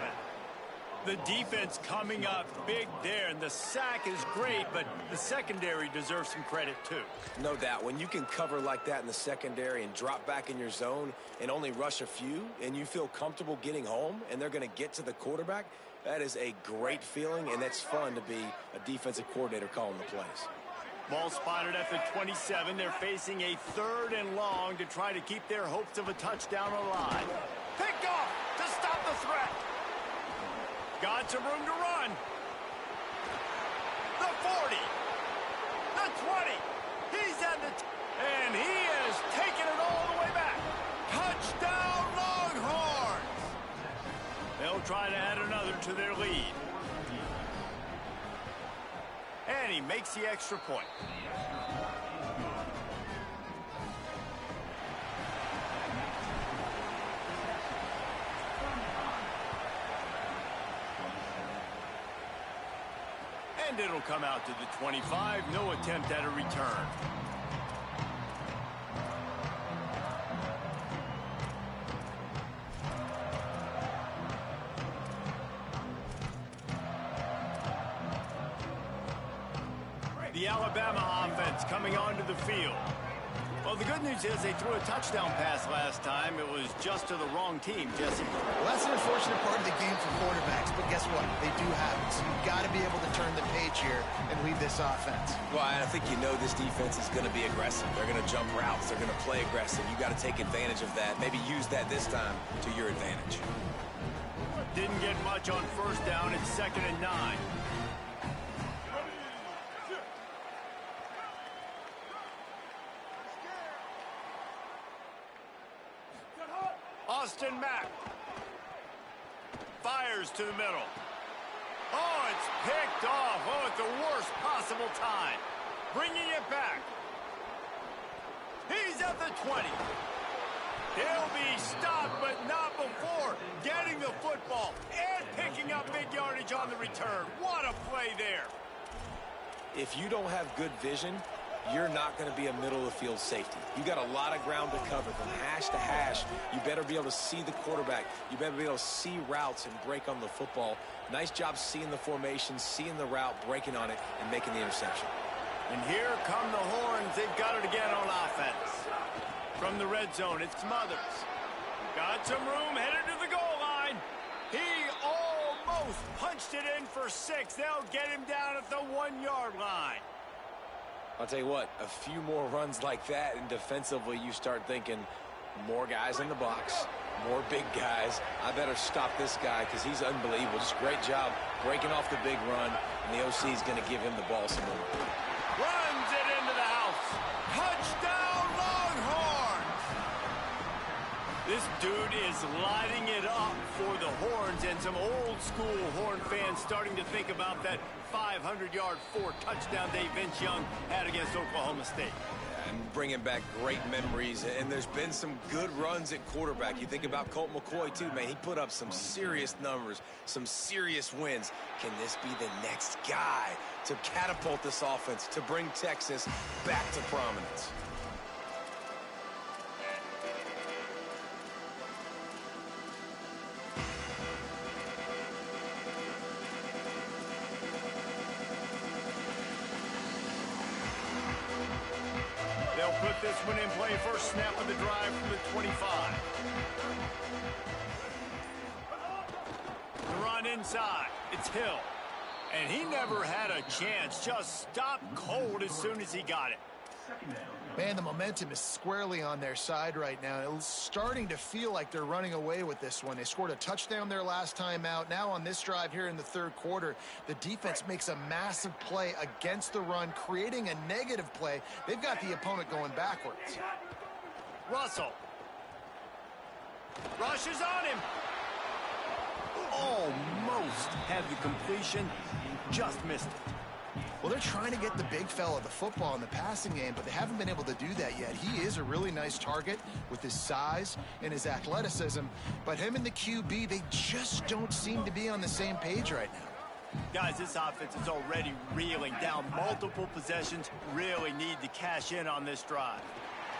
Speaker 1: The defense coming up big there, and the sack is great, but the secondary deserves some credit too.
Speaker 4: No doubt. When you can cover like that in the secondary and drop back in your zone and only rush a few, and you feel comfortable getting home, and they're going to get to the quarterback, that is a great feeling, and that's fun to be a defensive coordinator calling the plays.
Speaker 1: Ball spotted at the 27. They're facing a 3rd and long to try to keep their hopes of a touchdown alive. Picked off to stop the threat. Got some room to run. 40. The 20. He's at the... And he has taken it all the way back. Touchdown, Longhorns. They'll try to add another to their lead. And he makes the extra point. And it'll come out to the 25. No attempt at a return. The Alabama offense coming onto the field. Well, the good news is they threw a touchdown pass last time. It was just to the wrong team, Jesse.
Speaker 3: Well, that's an unfortunate part of the game for quarterbacks, but guess what? They do have it, so you've got to be able to turn the page here and lead this offense.
Speaker 4: Well, I think you know this defense is going to be aggressive. They're going to jump routes. They're going to play aggressive. You got to take advantage of that. Maybe use that this time to your advantage.
Speaker 1: Didn't get much on first down. It's 2nd and 9. Austin Mack fires to the middle. Oh, it's picked off. Oh, at the worst possible time. Bringing it back. He's at the 20. He'll be stopped, but not before getting the football and picking up big yardage on the return. What a play there.
Speaker 4: If you don't have good vision, you're not going to be a middle-of-the-field safety. You got a lot of ground to cover from hash to hash. You better be able to see the quarterback. You better be able to see routes and break on the football. Nice job seeing the formation, seeing the route, breaking on it, and making the interception.
Speaker 1: And here come the Horns. They've got it again on offense. From the red zone, it's Smothers. Got some room, headed to the goal line. He almost punched it in for 6. They'll get him down at the 1-yard line.
Speaker 4: I'll tell you what, a few more runs like that, and defensively you start thinking more guys in the box, more big guys. I better stop this guy because he's unbelievable. Just great job breaking off the big run, and the OC is going to give him the ball some more.
Speaker 1: Runs it into the house. Touchdown, Longhorns! This dude is lighting it up for the Horns, and some old-school Horn fans starting to think about that 500-yard 4-touchdown day Vince Young had against Oklahoma State.
Speaker 4: And bringing back great memories, and there's been some good runs at quarterback. You think about Colt McCoy, too, man. He put up some serious numbers, some serious wins. Can this be the next guy to catapult this offense, to bring Texas back to prominence?
Speaker 1: They'll put this one in play. First snap of the drive from the 25. The run inside. It's Hill. And he never had a chance. Just stopped cold as soon as he got it.
Speaker 3: Man, the momentum is squarely on their side right now. It's starting to feel like they're running away with this one. They scored a touchdown their last time out. Now on this drive here in the third quarter, the defense makes a massive play against the run, creating a negative play. They've got the opponent going backwards.
Speaker 1: Russell. Rushes on him. Almost had the completion. Just missed it.
Speaker 3: Well, they're trying to get the big fella the football in the passing game, but they haven't been able to do that yet. He is a really nice target with his size and his athleticism, but him and the QB, they just don't seem to be on the same page right now.
Speaker 1: Guys, this offense is already reeling down multiple possessions. Really need to cash in on this drive.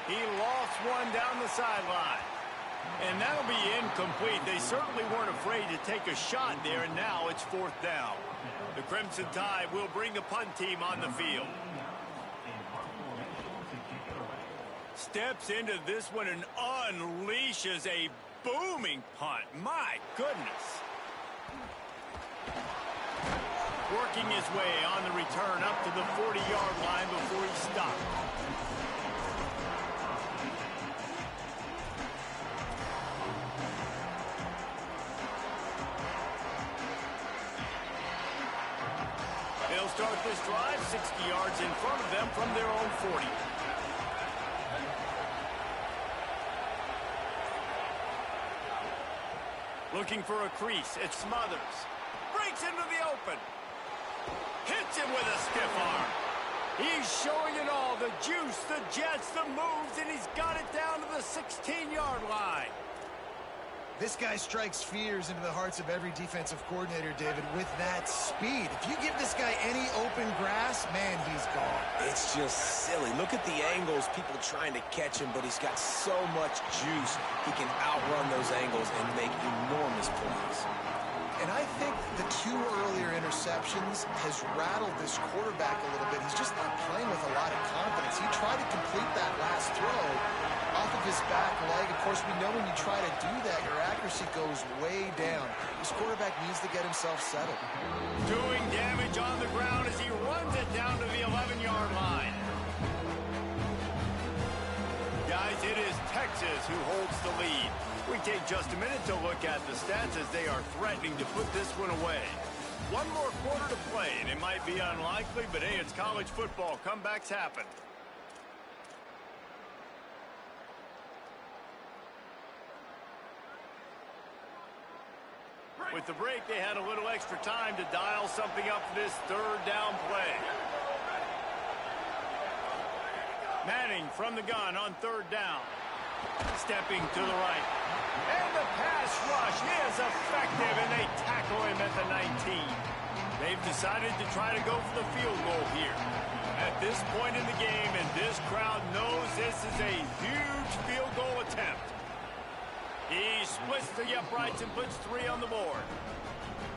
Speaker 1: He lost one down the sideline. And that'll be incomplete. They certainly weren't afraid to take a shot there, and now it's 4th down. The Crimson Tide will bring the punt team on the field. Steps into this one and unleashes a booming punt. My goodness. Working his way on the return up to the 40-yard line before he stopped. They'll start start this drive 60 yards in front of them from their own 40. Looking for a crease. It Smothers. Breaks into the open. Hits him with a stiff arm. He's showing it all. The juice, the jets, the moves, and he's got it down to the 16-yard line.
Speaker 3: This guy strikes fears into the hearts of every defensive coordinator, David, with that speed. If you give this guy any open grass, man, he's gone.
Speaker 5: It's just silly. Look at the angles, people trying to catch him, but he's got so much juice. He can outrun those angles and make enormous plays.
Speaker 3: And I think the 2 earlier interceptions has rattled this quarterback a little bit. He's just not playing with a lot of confidence. He tried to complete that last throw off of his back leg. Of course, we know when you try to do that, your accuracy goes way down. This quarterback needs to get himself settled.
Speaker 1: Doing damage on the ground as he runs it down to the 11-yard line. Guys, it is Texas who holds the lead. We take just a minute to look at the stats as they are threatening to put this one away. One more quarter to play, and it might be unlikely, but hey, it's college football. Comebacks happen. With the break, they had a little extra time to dial something up for this third down play. Manning from the gun on third down. Stepping to the right. And the pass rush is effective, and they tackle him at the 19. They've decided to try to go for the field goal here. At this point in the game, and this crowd knows this is a huge field goal attempt. He splits the uprights and puts 3 on the board.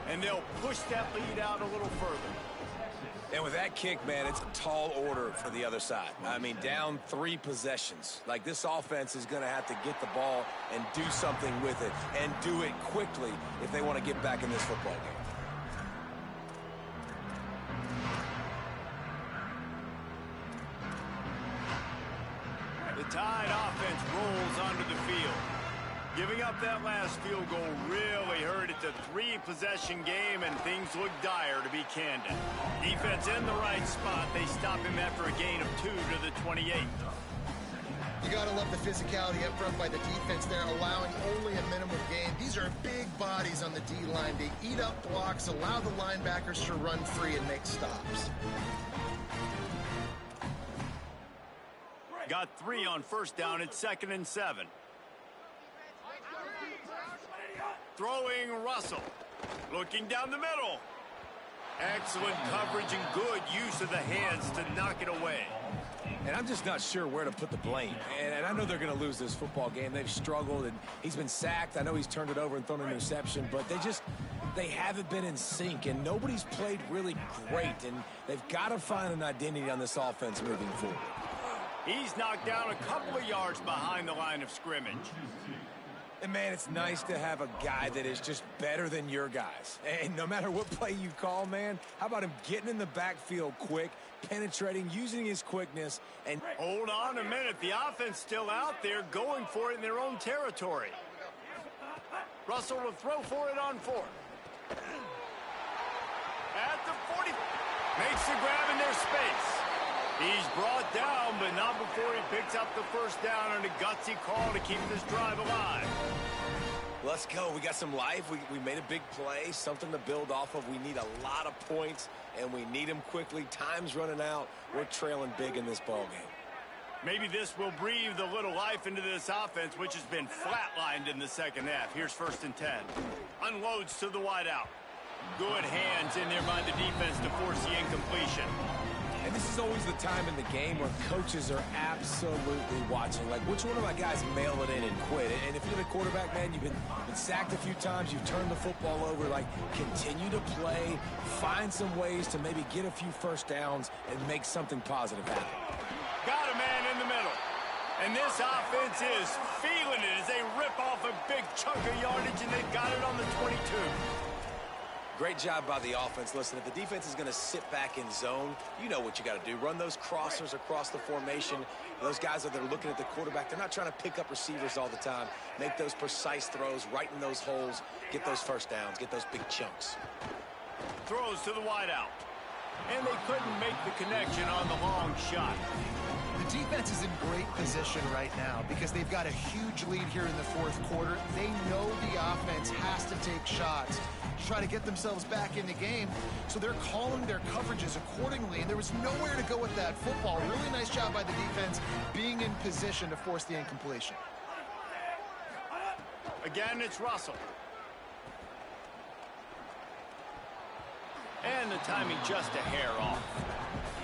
Speaker 1: And they'll push that lead out a little further.
Speaker 5: And with that kick, man, it's a tall order for the other side. I mean, down 3 possessions. Like, this offense is going to have to get the ball and do something with it, and do it quickly if they want to get back in this football game.
Speaker 1: The Tide offense rolls onto the field. Giving up that last field goal really hurt. It's a 3-possession game, and things look dire, to be candid. Defense in the right spot. They stop him after a gain of 2 to the 28.
Speaker 3: You got to love the physicality up front by the defense there, allowing only a minimum gain. These are big bodies on the D-line. They eat up blocks, allow the linebackers to run free and make stops.
Speaker 1: Got 3 on first down. It's 2nd and 7. Throwing Russell. Looking down the middle. Excellent coverage and good use of the hands to knock it away.
Speaker 5: And I'm just not sure where to put the blame. And I know they're going to lose this football game. They've struggled, and he's been sacked. I know he's turned it over and thrown an interception, but they haven't been in sync, and nobody's played really great, and they've got to find an identity on this offense moving forward.
Speaker 1: He's knocked down a couple of yards behind the line of scrimmage.
Speaker 5: And, man, it's nice to have a guy that is just better than your guys. And no matter what play you call, man, how about him getting in the backfield quick, penetrating, using his quickness, and...
Speaker 1: Hold on a minute. The offense still out there going for it in their own territory. Russell will throw for it on 4th. At the 40. Makes the grab in their space. He's brought down, but not before he picks up the first down on a gutsy call to keep this drive alive.
Speaker 5: Let's go. We got some life. We made a big play, something to build off of. We need a lot of points, and we need them quickly. Time's running out. We're trailing big in this ball game.
Speaker 1: Maybe this will breathe a little life into this offense, which has been flatlined in the second half. Here's 1st and 10. Unloads to the wideout. Good hands in there by the defense to force the incompletion.
Speaker 5: And this is always the time in the game where coaches are absolutely watching. Like, which one of my guys mail it in and quit? And if you're the quarterback, man, you've been sacked a few times, you've turned the football over. Like, continue to play, find some ways to maybe get a few first downs and make something positive happen.
Speaker 1: Got a man in the middle. And this offense is feeling it as they rip off a big chunk of yardage, and they've got it on the 22.
Speaker 5: Great job by the offense. Listen, if the defense is going to sit back in zone, you know what you got to do. Run those crossers across the formation. Those guys that are looking at the quarterback, they're not trying to pick up receivers all the time. Make those precise throws, right in those holes, get those first downs, get those big chunks.
Speaker 1: Throws to the wideout. and they couldn't make the connection on the long shot.
Speaker 3: The defense is in great position right now because they've got a huge lead here in the fourth quarter. They know the offense has to take shots to try to get themselves back in the game, so they're calling their coverages accordingly, and there was nowhere to go with that football. Really nice job by the defense being in position to force the incompletion.
Speaker 1: Again, it's Russell. And the timing just a hair off.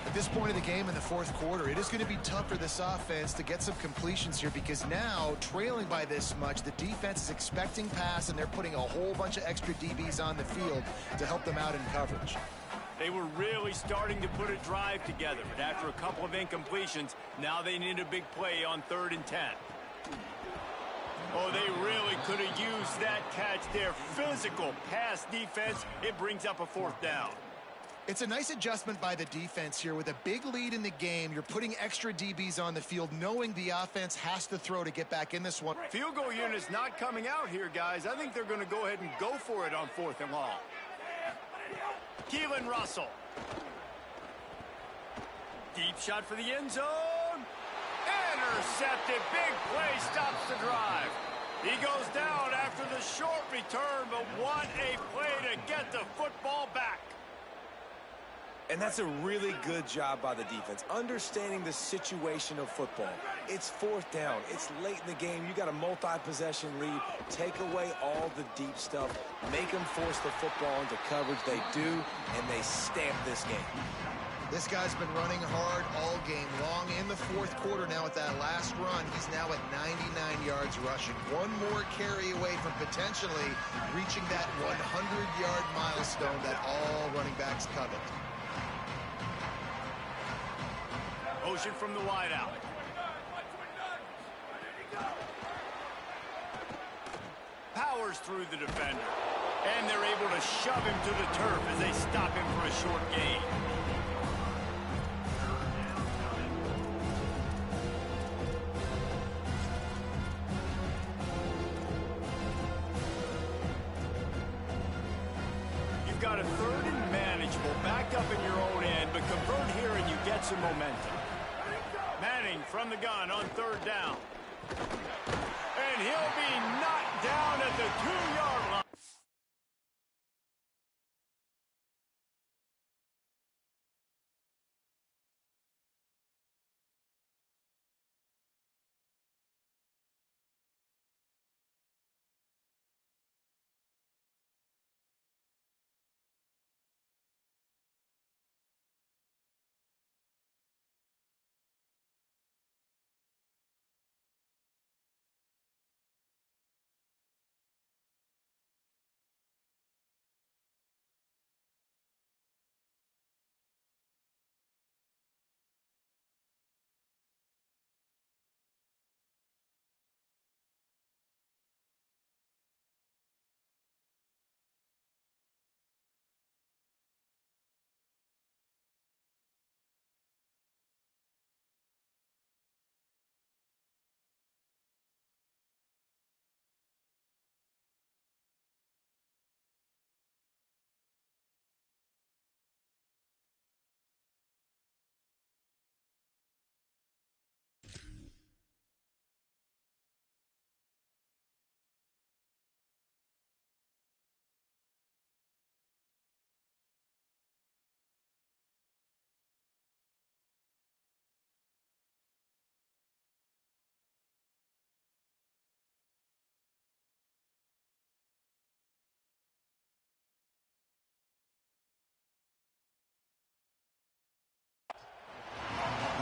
Speaker 3: At this point of the game in the fourth quarter, it is going to be tough for this offense to get some completions here because now, trailing by this much, the defense is expecting pass, and they're putting a whole bunch of extra DBs on the field to help them out in coverage.
Speaker 1: They were really starting to put a drive together, but after a couple of incompletions, now they need a big play on 3rd and 10. Oh, they really could have used that catch there. Physical pass defense. It brings up a 4th down.
Speaker 3: It's a nice adjustment by the defense here. With a big lead in the game, you're putting extra DBs on the field, knowing the offense has to throw to get back in this one.
Speaker 1: Field goal unit's not coming out here, guys. I think they're going to go ahead and go for it on 4th and long. Keelan Russell. Deep shot for the end zone. Intercepted. Big play stops the drive. He goes down after the short return, but what a play to get the football back.
Speaker 5: And that's a really good job by the defense, understanding the situation of football. It's 4th down. It's late in the game. You got a multi-possession lead. Take away all the deep stuff. Make them force the football into coverage. They do, and they stamp this game.
Speaker 3: This guy's been running hard all game long. In the fourth quarter now with that last run, he's now at 99 yards rushing. One more carry away from potentially reaching that 100-yard milestone that all running backs covet.
Speaker 1: Motion from the wideout. Powers through the defender. And they're able to shove him to the turf as they stop him for a short gain. You've got a 3rd and manageable, back up in your own end, but convert here and you get some momentum. Manning from the gun on 3rd down. And he'll be knocked down at the 2-yard line.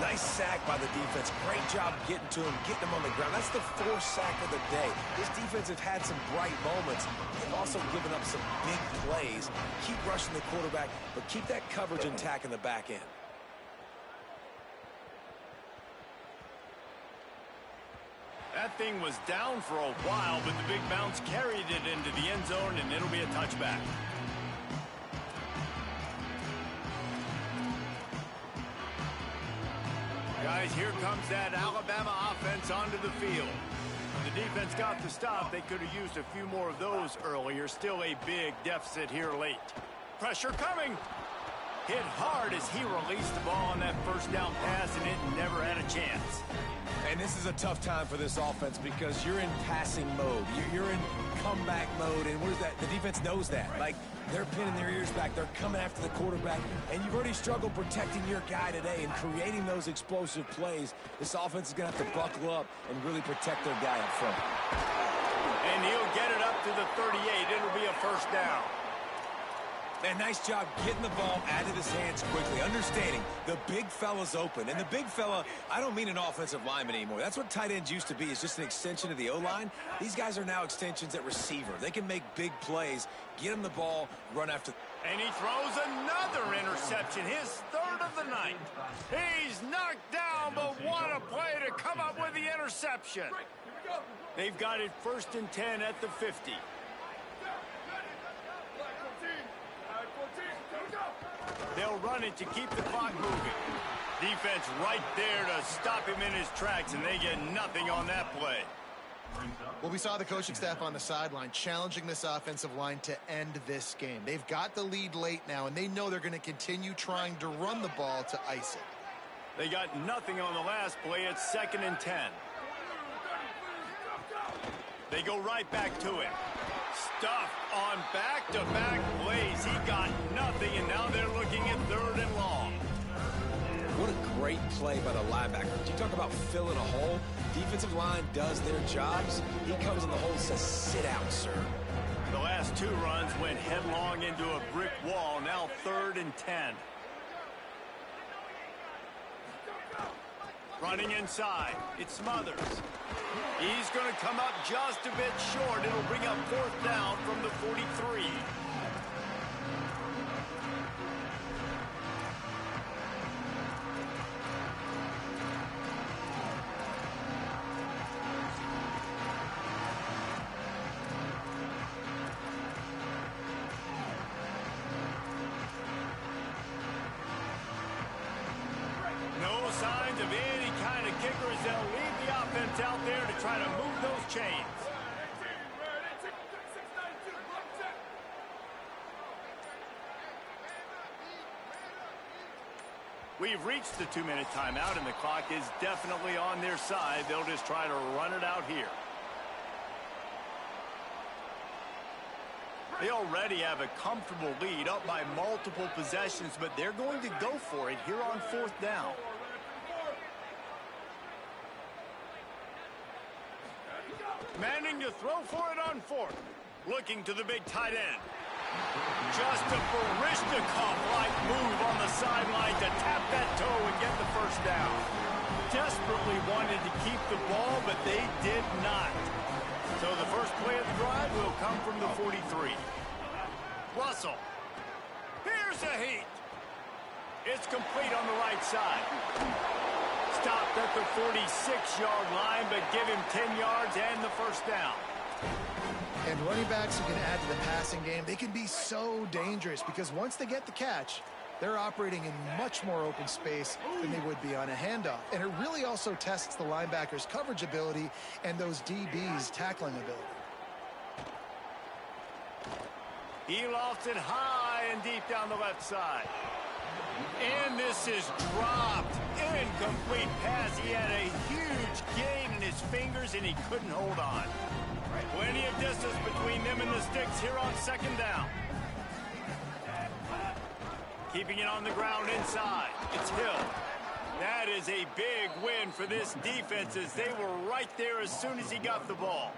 Speaker 5: Nice sack by the defense. Great job getting to him, getting him on the ground. That's the 4th sack of the day. This defense have had some bright moments. They've also given up some big plays. Keep rushing the quarterback, but keep that coverage intact in the back end.
Speaker 1: That thing was down for a while, but the big bounce carried it into the end zone, and it'll be a touchback. Guys, here comes that Alabama offense onto the field. When the defense got the stop, they could have used a few more of those earlier. Still a big deficit here late. Pressure coming. Hit hard as he released the ball on that first down pass, and it never had a chance.
Speaker 5: And this is a tough time for this offense because you're in passing mode. You're in comeback mode, and what is that? The defense knows that. Like, they're pinning their ears back. They're coming after the quarterback, and you've already struggled protecting your guy today and creating those explosive plays. This offense is going to have to buckle up and really protect their guy up front.
Speaker 1: And he'll get it up to the 38. It'll be a first down.
Speaker 5: And nice job getting the ball out of his hands quickly, understanding the big fella's open. And the big fella, I don't mean an offensive lineman anymore. That's what tight ends used to be, is just an extension of the O-line. These guys are now extensions at receiver. They can make big plays, get him the ball, run after.
Speaker 1: And he throws another interception, his third of the night. He's knocked down, but what a play to come up with the interception. They've got it 1st and 10 at the 50. They'll run it to keep the clock moving. Defense right there to stop him in his tracks, and they get nothing on that play.
Speaker 3: Well, we saw the coaching staff on the sideline challenging this offensive line to end this game. They've got the lead late now, and they know they're going to continue trying to run the ball to ice it.
Speaker 1: They got nothing on the last play. It's 2nd and 10. They go right back to him. Stuffed on back-to-back plays. He got nothing, and now they're looking at 3rd and long.
Speaker 5: What a great play by the linebacker. You talk about filling a hole. Defensive line does their jobs. He comes in the hole and says, sit out, sir.
Speaker 1: The last 2 runs went headlong into a brick wall. Now 3rd and 10. Running inside. It's Smothers. He's going to come up just a bit short. It'll bring up 4th down from the 43. No signs of any kind of kicker as they'll leave the offense out there to try to move those chains. We've reached the 2-minute timeout, and the clock is definitely on their side. They'll just try to run it out here. They already have a comfortable lead, up by multiple possessions, but they're going to go for it here on 4th down. Manning to throw for it on 4th. Looking to the big tight end. Just a Barishnikov-like move on the sideline to tap that toe and get the first down. Desperately wanted to keep the ball, but they did not. So the first play of the drive will come from the 43. Russell. Here's a heat. It's complete on the right side. Stopped at the 46-yard line, but give him 10 yards and the first down.
Speaker 3: And running backs who can add to the passing game, they can be so dangerous because once they get the catch, they're operating in much more open space than they would be on a handoff. And it really also tests the linebackers' coverage ability and those DBs' tackling ability.
Speaker 1: He lofts it high and deep down the left side. And this is dropped. Incomplete pass. He had a huge gain in his fingers, and he couldn't hold on. Plenty of distance between them and the sticks here on 2nd down. Keeping it on the ground inside. It's Hill. That is a big win for this defense as they were right there as soon as he got the ball.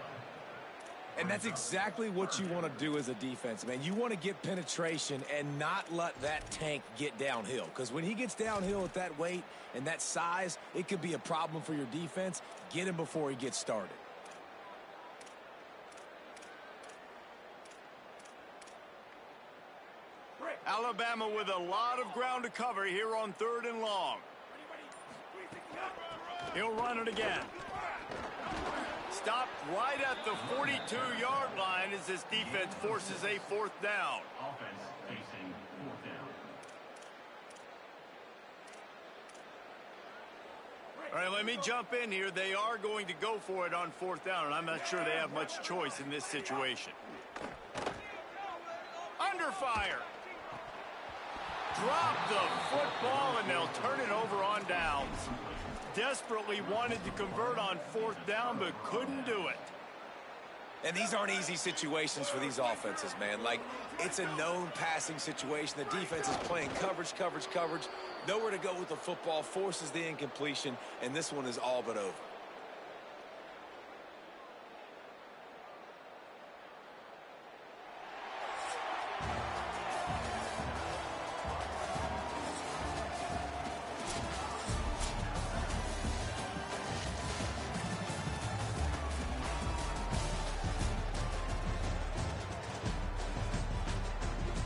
Speaker 5: And that's exactly what you want to do as a defense, man. You want to get penetration and not let that tank get downhill. Because when he gets downhill at that weight and that size, it could be a problem for your defense. Get him before he gets started.
Speaker 1: Alabama with a lot of ground to cover here on 3rd and long. He'll run it again. Stopped right at the 42-yard line as this defense forces a 4th down.
Speaker 6: Offense facing 4th down.
Speaker 1: All right, let me jump in here. They are going to go for it on 4th down, and I'm not sure they have much choice in this situation. Under fire. Drop the football, and they'll turn it over on downs. Desperately wanted to convert on 4th down, but couldn't do it.
Speaker 5: And these aren't easy situations for these offenses, man. Like, it's a known passing situation. The defense is playing coverage. Nowhere to go with the football, forces the incompletion, and this one is all but over.